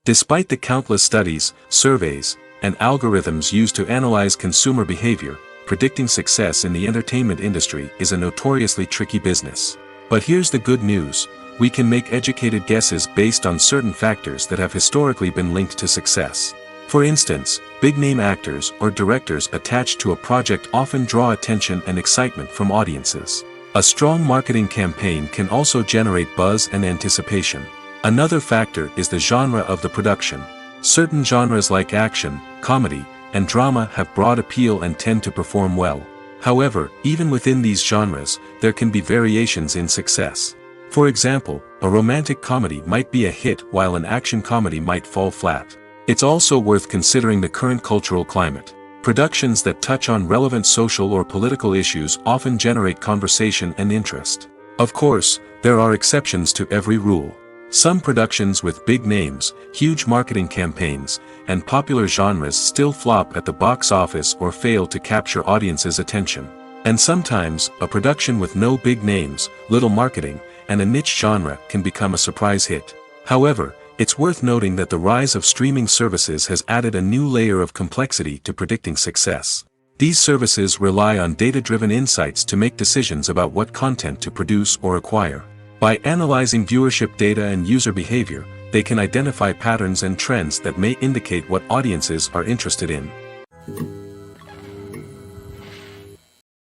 Despite the countless studies, surveys, and algorithms used to analyze consumer behavior, predicting success in the entertainment industry is a notoriously tricky business. But here's the good news: we can make educated guesses based on certain factors that have historically been linked to success. For instance, big-name actors or directors attached to a project often draw attention and excitement from audiences. A strong marketing campaign can also generate buzz and anticipation. Another factor is the genre of the production. Certain genres like action, comedy, and drama have broad appeal and tend to perform well. However, even within these genres, there can be variations in success. For example, a romantic comedy might be a hit while an action comedy might fall flat. It's also worth considering the current cultural climate. Productions that touch on relevant social or political issues often generate conversation and interest. Of course, there are exceptions to every rule. Some productions with big names, huge marketing campaigns, and popular genres still flop at the box office or fail to capture audiences' attention. And sometimes, a production with no big names, little marketing, and a niche genre can become a surprise hit. However, it's worth noting that the rise of streaming services has added a new layer of complexity to predicting success. These services rely on data-driven insights to make decisions about what content to produce or acquire. By analyzing viewership data and user behavior, they can identify patterns and trends that may indicate what audiences are interested in.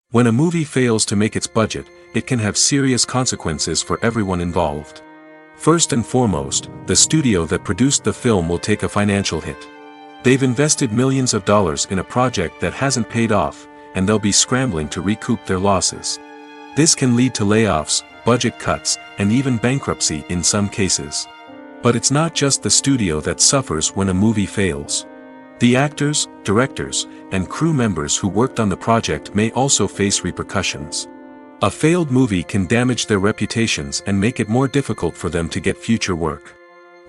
When a movie fails to make its budget, it can have serious consequences for everyone involved. First and foremost, the studio that produced the film will take a financial hit. They've invested millions of dollars in a project that hasn't paid off, and they'll be scrambling to recoup their losses. This can lead to layoffs, budget cuts, and even bankruptcy in some cases. But it's not just the studio that suffers when a movie fails. The actors, directors, and crew members who worked on the project may also face repercussions. A failed movie can damage their reputations and make it more difficult for them to get future work.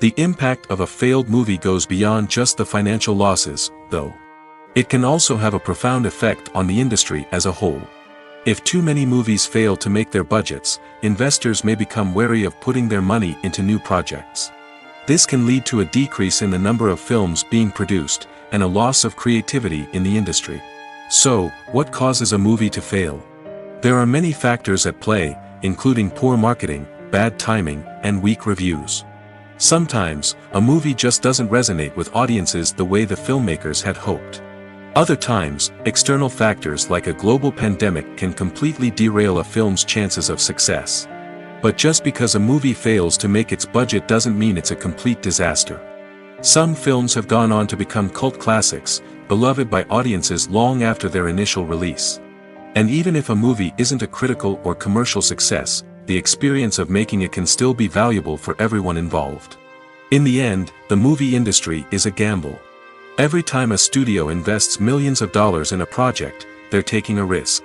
The impact of a failed movie goes beyond just the financial losses, though. It can also have a profound effect on the industry as a whole. If too many movies fail to make their budgets, investors may become wary of putting their money into new projects. This can lead to a decrease in the number of films being produced, and a loss of creativity in the industry. So, what causes a movie to fail? There are many factors at play, including poor marketing, bad timing, and weak reviews. Sometimes, a movie just doesn't resonate with audiences the way the filmmakers had hoped. Other times, external factors like a global pandemic can completely derail a film's chances of success. But just because a movie fails to make its budget doesn't mean it's a complete disaster. Some films have gone on to become cult classics, beloved by audiences long after their initial release. And even if a movie isn't a critical or commercial success, the experience of making it can still be valuable for everyone involved. In the end, the movie industry is a gamble. Every time a studio invests millions of dollars in a project, they're taking a risk.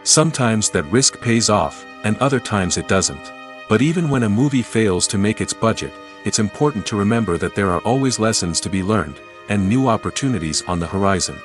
Sometimes that risk pays off, and other times it doesn't. But even when a movie fails to make its budget, it's important to remember that there are always lessons to be learned, and new opportunities on the horizon.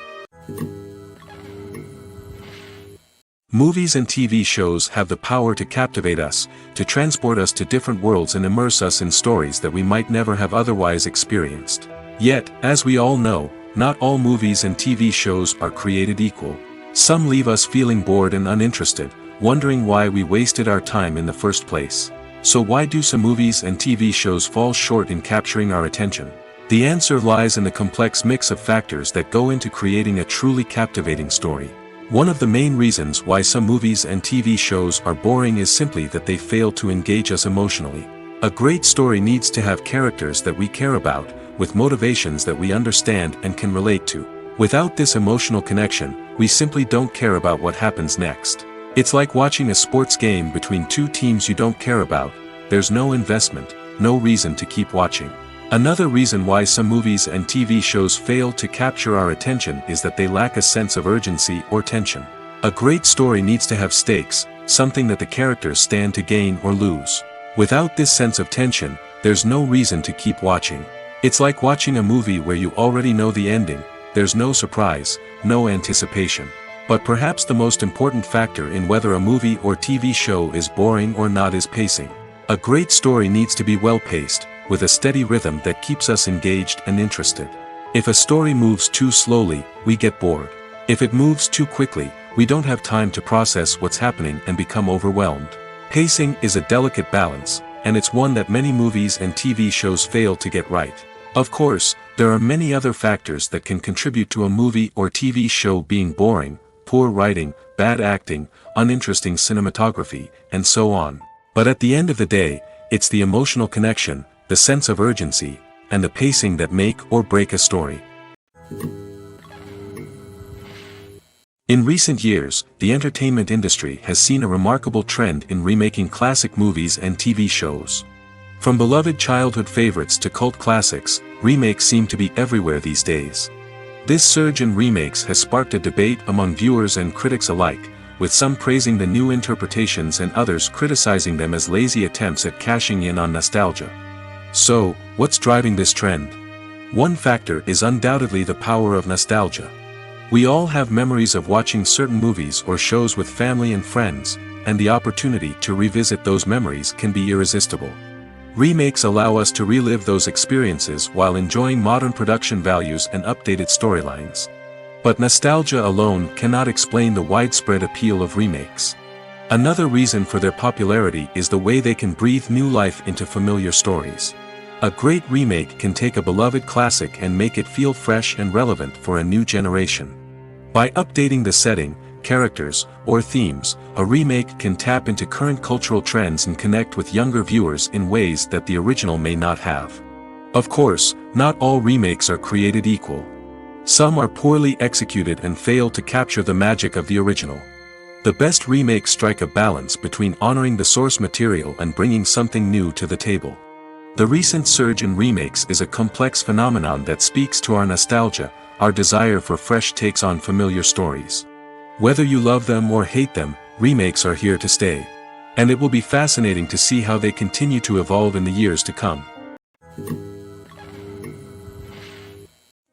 Movies and TV shows have the power to captivate us, to transport us to different worlds and immerse us in stories that we might never have otherwise experienced. Yet, as we all know, not all movies and TV shows are created equal. Some leave us feeling bored and uninterested, wondering why we wasted our time in the first place. So why do some movies and TV shows fall short in capturing our attention? The answer lies in the complex mix of factors that go into creating a truly captivating story. One of the main reasons why some movies and TV shows are boring is simply that they fail to engage us emotionally. A great story needs to have characters that we care about, with motivations that we understand and can relate to. Without this emotional connection, we simply don't care about what happens next. It's like watching a sports game between two teams you don't care about. There's no investment, no reason to keep watching. Another reason why some movies and TV shows fail to capture our attention is that they lack a sense of urgency or tension. A great story needs to have stakes, something that the characters stand to gain or lose. Without this sense of tension, there's no reason to keep watching. It's like watching a movie where you already know the ending. There's no surprise, no anticipation. But perhaps the most important factor in whether a movie or TV show is boring or not is pacing. A great story needs to be well-paced, with a steady rhythm that keeps us engaged and interested. If a story moves too slowly, we get bored. If it moves too quickly, we don't have time to process what's happening and become overwhelmed. Pacing is a delicate balance, and it's one that many movies and TV shows fail to get right. Of course, there are many other factors that can contribute to a movie or TV show being boring: poor writing, bad acting, uninteresting cinematography, and so on. But at the end of the day, it's the emotional connection, the sense of urgency, and the pacing that make or break a story. In recent years, the entertainment industry has seen a remarkable trend in remaking classic movies and TV shows. From beloved childhood favorites to cult classics, remakes seem to be everywhere these days. This surge in remakes has sparked a debate among viewers and critics alike, with some praising the new interpretations and others criticizing them as lazy attempts at cashing in on nostalgia. So, what's driving this trend? One factor is undoubtedly the power of nostalgia. We all have memories of watching certain movies or shows with family and friends, and the opportunity to revisit those memories can be irresistible. Remakes allow us to relive those experiences while enjoying modern production values and updated storylines. But nostalgia alone cannot explain the widespread appeal of remakes. Another reason for their popularity is the way they can breathe new life into familiar stories. A great remake can take a beloved classic and make it feel fresh and relevant for a new generation. By updating the setting, characters, or themes, a remake can tap into current cultural trends and connect with younger viewers in ways that the original may not have. Of course, not all remakes are created equal. Some are poorly executed and fail to capture the magic of the original. The best remakes strike a balance between honoring the source material and bringing something new to the table. The recent surge in remakes is a complex phenomenon that speaks to our nostalgia, our desire for fresh takes on familiar stories. Whether you love them or hate them, remakes are here to stay. And it will be fascinating to see how they continue to evolve in the years to come.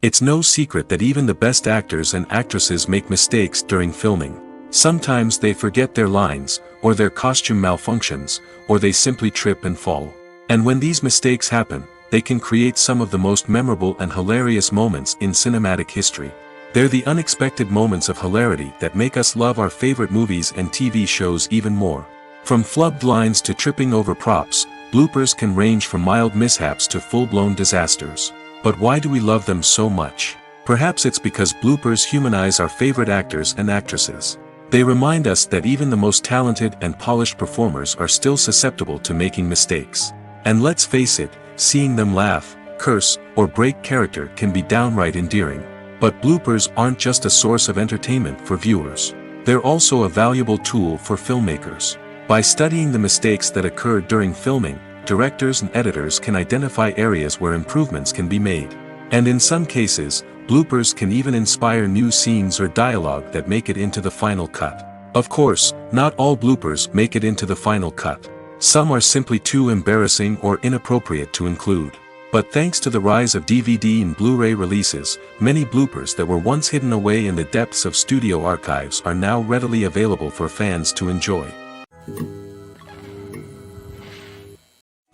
It's no secret that even the best actors and actresses make mistakes during filming. Sometimes they forget their lines, or their costume malfunctions, or they simply trip and fall. And when these mistakes happen, they can create some of the most memorable and hilarious moments in cinematic history. They're the unexpected moments of hilarity that make us love our favorite movies and TV shows even more. From flubbed lines to tripping over props, bloopers can range from mild mishaps to full-blown disasters. But why do we love them so much? Perhaps it's because bloopers humanize our favorite actors and actresses. They remind us that even the most talented and polished performers are still susceptible to making mistakes. And let's face it, seeing them laugh, curse, or break character can be downright endearing. But bloopers aren't just a source of entertainment for viewers. They're also a valuable tool for filmmakers. By studying the mistakes that occurred during filming, directors and editors can identify areas where improvements can be made. And in some cases, bloopers can even inspire new scenes or dialogue that make it into the final cut. Of course, not all bloopers make it into the final cut. Some are simply too embarrassing or inappropriate to include. But thanks to the rise of DVD and Blu-ray releases, many bloopers that were once hidden away in the depths of studio archives are now readily available for fans to enjoy.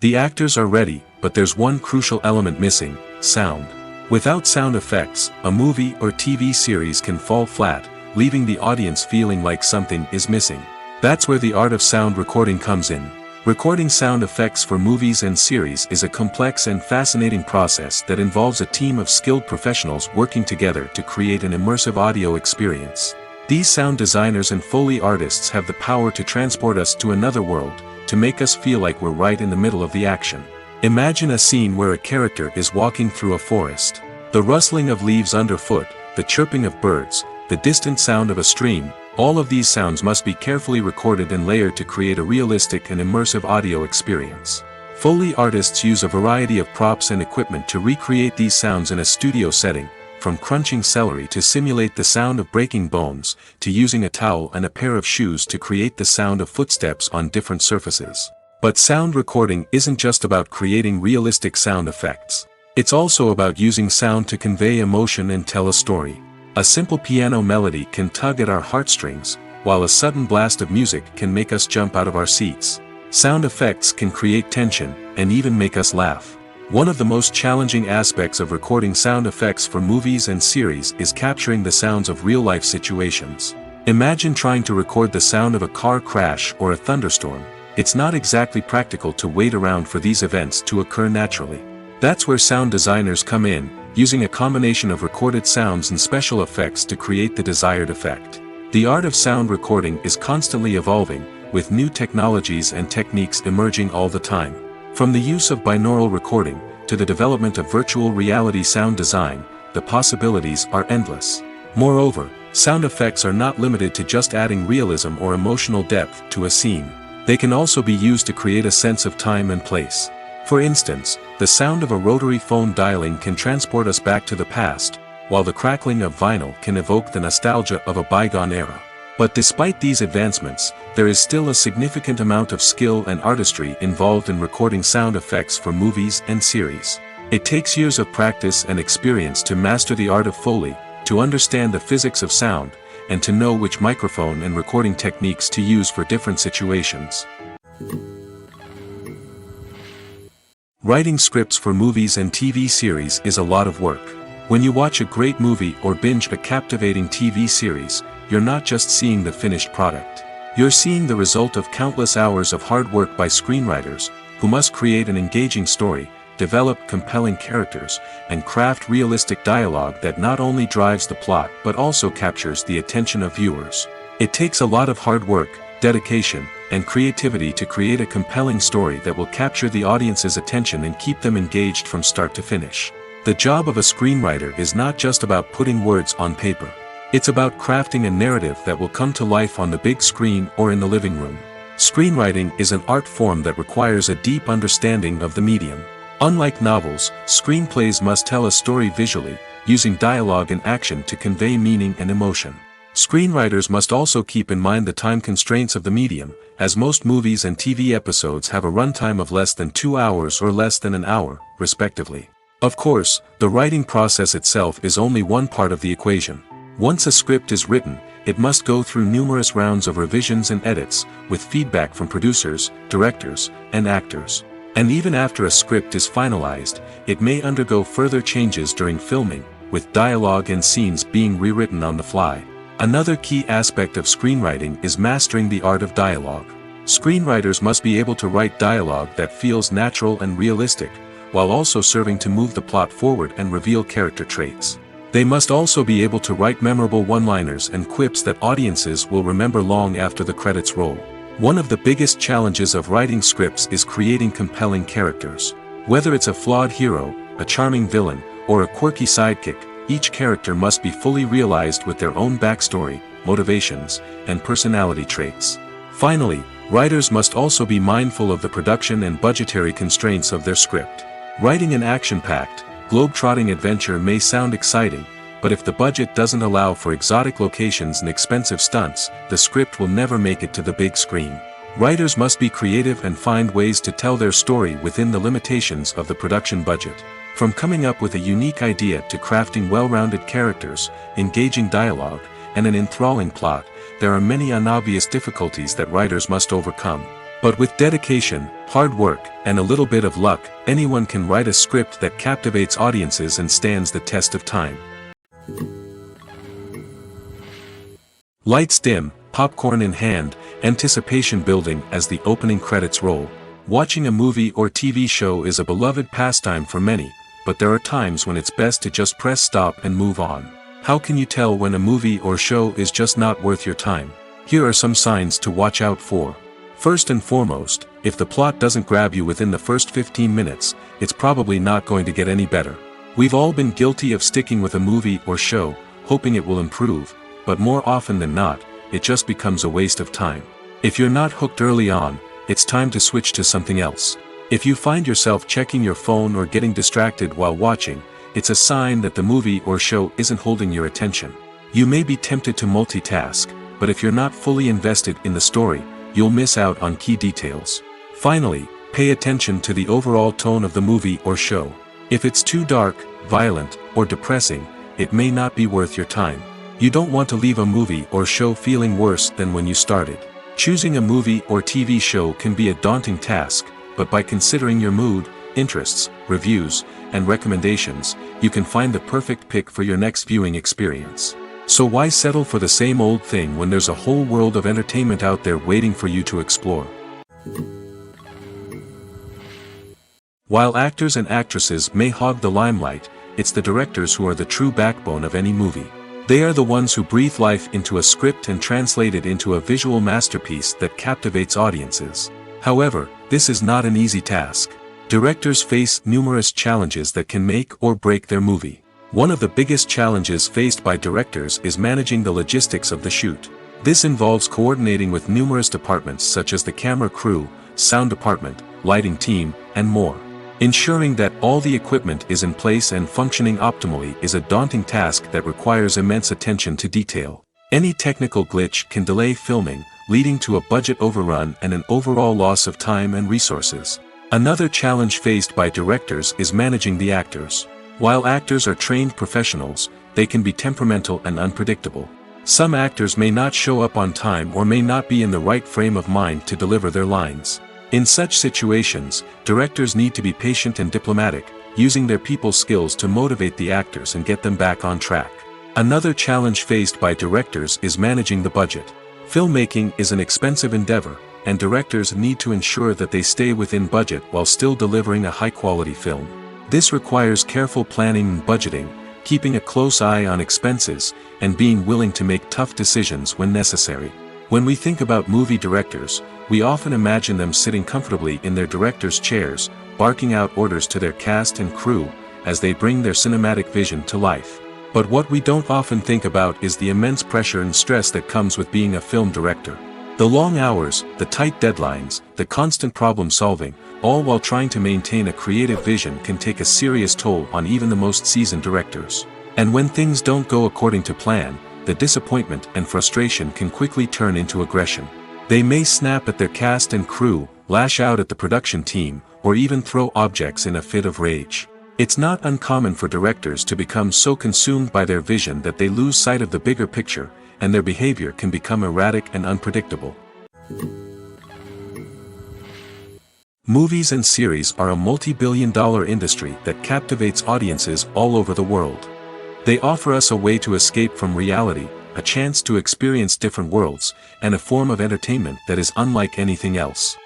The actors are ready, but there's one crucial element missing: sound. Without sound effects, a movie or TV series can fall flat, leaving the audience feeling like something is missing. That's where the art of sound recording comes in. Recording sound effects for movies and series is a complex and fascinating process that involves a team of skilled professionals working together to create an immersive audio experience. These sound designers and Foley artists have the power to transport us to another world, to make us feel like we're right in the middle of the action. Imagine a scene where a character is walking through a forest. The rustling of leaves underfoot, the chirping of birds, the distant sound of a stream, all of these sounds must be carefully recorded and layered to create a realistic and immersive audio experience. Foley artists use a variety of props and equipment to recreate these sounds in a studio setting, from crunching celery to simulate the sound of breaking bones, to using a towel and a pair of shoes to create the sound of footsteps on different surfaces. But sound recording isn't just about creating realistic sound effects. It's also about using sound to convey emotion and tell a story. A simple piano melody can tug at our heartstrings, while a sudden blast of music can make us jump out of our seats. Sound effects can create tension, and even make us laugh. One of the most challenging aspects of recording sound effects for movies and series is capturing the sounds of real-life situations. Imagine trying to record the sound of a car crash or a thunderstorm. It's not exactly practical to wait around for these events to occur naturally. That's where sound designers come in, using a combination of recorded sounds and special effects to create the desired effect. The art of sound recording is constantly evolving, with new technologies and techniques emerging all the time. From the use of binaural recording, to the development of virtual reality sound design, the possibilities are endless. Moreover, sound effects are not limited to just adding realism or emotional depth to a scene. They can also be used to create a sense of time and place. For instance, the sound of a rotary phone dialing can transport us back to the past, while the crackling of vinyl can evoke the nostalgia of a bygone era. But despite these advancements, there is still a significant amount of skill and artistry involved in recording sound effects for movies and series. It takes years of practice and experience to master the art of Foley, to understand the physics of sound, and to know which microphone and recording techniques to use for different situations. Writing scripts for movies and TV series is a lot of work. When you watch a great movie or binge a captivating TV series, you're not just seeing the finished product. You're seeing the result of countless hours of hard work by screenwriters, who must create an engaging story, develop compelling characters, and craft realistic dialogue that not only drives the plot but also captures the attention of viewers. It takes a lot of hard work, dedication, and creativity to create a compelling story that will capture the audience's attention and keep them engaged from start to finish. The job of a screenwriter is not just about putting words on paper. It's about crafting a narrative that will come to life on the big screen or in the living room. Screenwriting is an art form that requires a deep understanding of the medium. Unlike novels, screenplays must tell a story visually, using dialogue and action to convey meaning and emotion. Screenwriters must also keep in mind the time constraints of the medium, as most movies and TV episodes have a runtime of less than 2 hours or less than an hour, respectively. Of course, the writing process itself is only one part of the equation. Once a script is written, it must go through numerous rounds of revisions and edits, with feedback from producers, directors, and actors. And even after a script is finalized, it may undergo further changes during filming, with dialogue and scenes being rewritten on the fly. Another key aspect of screenwriting is mastering the art of dialogue. Screenwriters must be able to write dialogue that feels natural and realistic, while also serving to move the plot forward and reveal character traits. They must also be able to write memorable one-liners and quips that audiences will remember long after the credits roll. One of the biggest challenges of writing scripts is creating compelling characters. Whether it's a flawed hero, a charming villain, or a quirky sidekick, each character must be fully realized with their own backstory, motivations, and personality traits. Finally, writers must also be mindful of the production and budgetary constraints of their script. Writing an action-packed, globe-trotting adventure may sound exciting, but if the budget doesn't allow for exotic locations and expensive stunts, the script will never make it to the big screen. Writers must be creative and find ways to tell their story within the limitations of the production budget. From coming up with a unique idea to crafting well-rounded characters, engaging dialogue, and an enthralling plot, there are many unobvious difficulties that writers must overcome. But with dedication, hard work, and a little bit of luck, anyone can write a script that captivates audiences and stands the test of time. Lights dim, popcorn in hand, anticipation building as the opening credits roll. Watching a movie or TV show is a beloved pastime for many, but there are times when it's best to just press stop and move on. How can you tell when a movie or show is just not worth your time? Here are some signs to watch out for. First and foremost, if the plot doesn't grab you within the first 15 minutes, it's probably not going to get any better. We've all been guilty of sticking with a movie or show, hoping it will improve, but more often than not, it just becomes a waste of time. If you're not hooked early on, it's time to switch to something else. If you find yourself checking your phone or getting distracted while watching, it's a sign that the movie or show isn't holding your attention. You may be tempted to multitask, but if you're not fully invested in the story, you'll miss out on key details. Finally, pay attention to the overall tone of the movie or show. If it's too dark, violent, or depressing, it may not be worth your time. You don't want to leave a movie or show feeling worse than when you started. Choosing a movie or TV show can be a daunting task, but by considering your mood, interests, reviews, and recommendations, you can find the perfect pick for your next viewing experience. So why settle for the same old thing when there's a whole world of entertainment out there waiting for you to explore? While actors and actresses may hog the limelight, it's the directors who are the true backbone of any movie. They are the ones who breathe life into a script and translate it into a visual masterpiece that captivates audiences. However, this is not an easy task. Directors face numerous challenges that can make or break their movie. One of the biggest challenges faced by directors is managing the logistics of the shoot. This involves coordinating with numerous departments such as the camera crew, sound department, lighting team, and more. Ensuring that all the equipment is in place and functioning optimally is a daunting task that requires immense attention to detail. Any technical glitch can delay filming, leading to a budget overrun and an overall loss of time and resources. Another challenge faced by directors is managing the actors. While actors are trained professionals, they can be temperamental and unpredictable. Some actors may not show up on time or may not be in the right frame of mind to deliver their lines. In such situations, directors need to be patient and diplomatic, using their people skills to motivate the actors and get them back on track. Another challenge faced by directors is managing the budget. Filmmaking is an expensive endeavor, and directors need to ensure that they stay within budget while still delivering a high-quality film. This requires careful planning and budgeting, keeping a close eye on expenses, and being willing to make tough decisions when necessary. When we think about movie directors, we often imagine them sitting comfortably in their director's chairs, barking out orders to their cast and crew, as they bring their cinematic vision to life. But what we don't often think about is the immense pressure and stress that comes with being a film director. The long hours, the tight deadlines, the constant problem solving, all while trying to maintain a creative vision can take a serious toll on even the most seasoned directors. And when things don't go according to plan, the disappointment and frustration can quickly turn into aggression. They may snap at their cast and crew, lash out at the production team, or even throw objects in a fit of rage. It's not uncommon for directors to become so consumed by their vision that they lose sight of the bigger picture, and their behavior can become erratic and unpredictable. Movies and series are a multi-billion-dollar industry that captivates audiences all over the world. They offer us a way to escape from reality, a chance to experience different worlds, and a form of entertainment that is unlike anything else.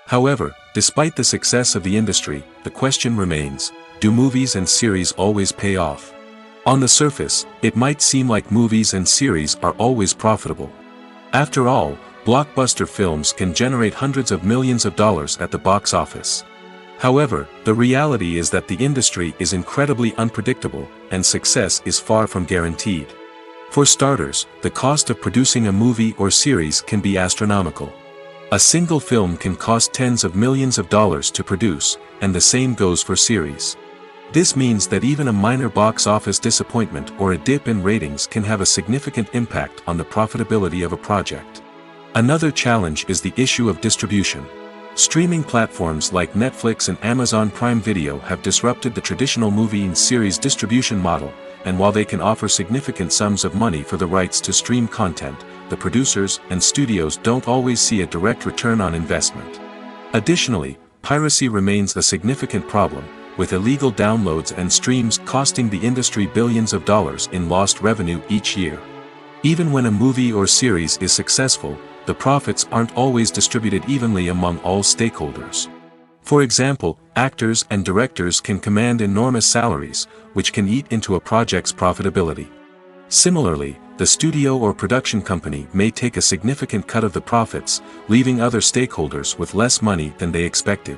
However, despite the success of the industry, the question remains, do movies and series always pay off? On the surface, it might seem like movies and series are always profitable. After all, blockbuster films can generate hundreds of millions of dollars at the box office. However, the reality is that the industry is incredibly unpredictable, and success is far from guaranteed. For starters, the cost of producing a movie or series can be astronomical. A single film can cost tens of millions of dollars to produce, and the same goes for series. This means that even a minor box office disappointment or a dip in ratings can have a significant impact on the profitability of a project. Another challenge is the issue of distribution. Streaming platforms like Netflix and Amazon Prime Video have disrupted the traditional movie and series distribution model, and while they can offer significant sums of money for the rights to stream content, the producers and studios don't always see a direct return on investment. Additionally, piracy remains a significant problem, with illegal downloads and streams costing the industry billions of dollars in lost revenue each year. Even when a movie or series is successful, the profits aren't always distributed evenly among all stakeholders. For example, actors and directors can command enormous salaries, which can eat into a project's profitability. Similarly, the studio or production company may take a significant cut of the profits, leaving other stakeholders with less money than they expected.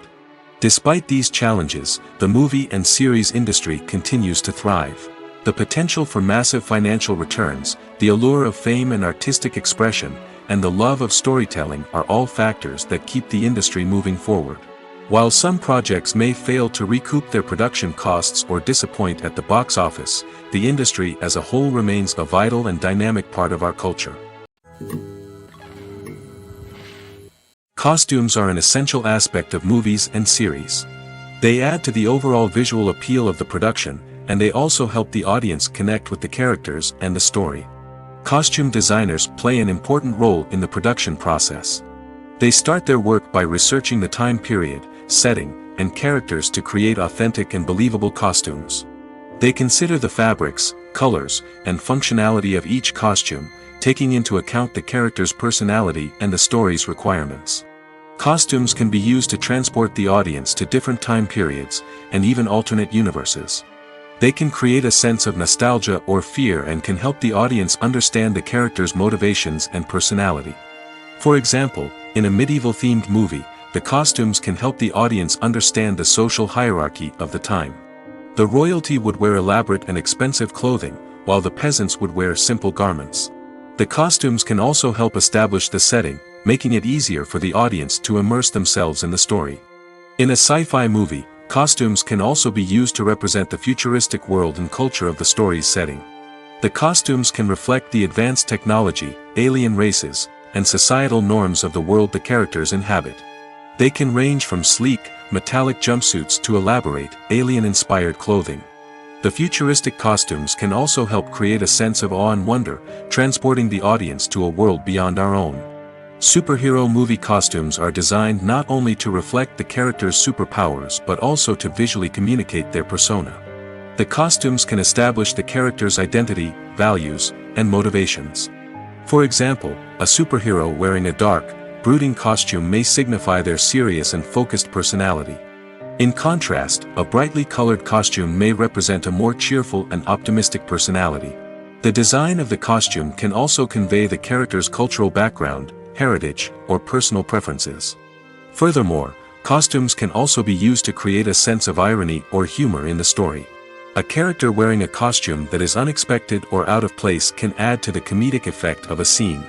Despite these challenges, the movie and series industry continues to thrive. The potential for massive financial returns, the allure of fame and artistic expression, and the love of storytelling are all factors that keep the industry moving forward. While some projects may fail to recoup their production costs or disappoint at the box office, the industry as a whole remains a vital and dynamic part of our culture. Costumes are an essential aspect of movies and series. They add to the overall visual appeal of the production, and they also help the audience connect with the characters and the story. Costume designers play an important role in the production process. They start their work by researching the time period, setting, and characters to create authentic and believable costumes. They consider the fabrics, colors, and functionality of each costume, taking into account the character's personality and the story's requirements. Costumes can be used to transport the audience to different time periods, and even alternate universes. They can create a sense of nostalgia or fear and can help the audience understand the character's motivations and personality. For example, in a medieval-themed movie, the costumes can help the audience understand the social hierarchy of the time. The royalty would wear elaborate and expensive clothing, while the peasants would wear simple garments. The costumes can also help establish the setting, making it easier for the audience to immerse themselves in the story. In a sci-fi movie, costumes can also be used to represent the futuristic world and culture of the story's setting. The costumes can reflect the advanced technology, alien races, and societal norms of the world the characters inhabit. They can range from sleek, metallic jumpsuits to elaborate, alien-inspired clothing. The futuristic costumes can also help create a sense of awe and wonder, transporting the audience to a world beyond our own. Superhero movie costumes are designed not only to reflect the character's superpowers but also to visually communicate their persona. The costumes can establish the character's identity, values, and motivations. For example, a superhero wearing a dark, brooding costume may signify their serious and focused personality. In contrast, a brightly colored costume may represent a more cheerful and optimistic personality. The design of the costume can also convey the character's cultural background, heritage, or personal preferences. Furthermore, costumes can also be used to create a sense of irony or humor in the story. A character wearing a costume that is unexpected or out of place can add to the comedic effect of a scene.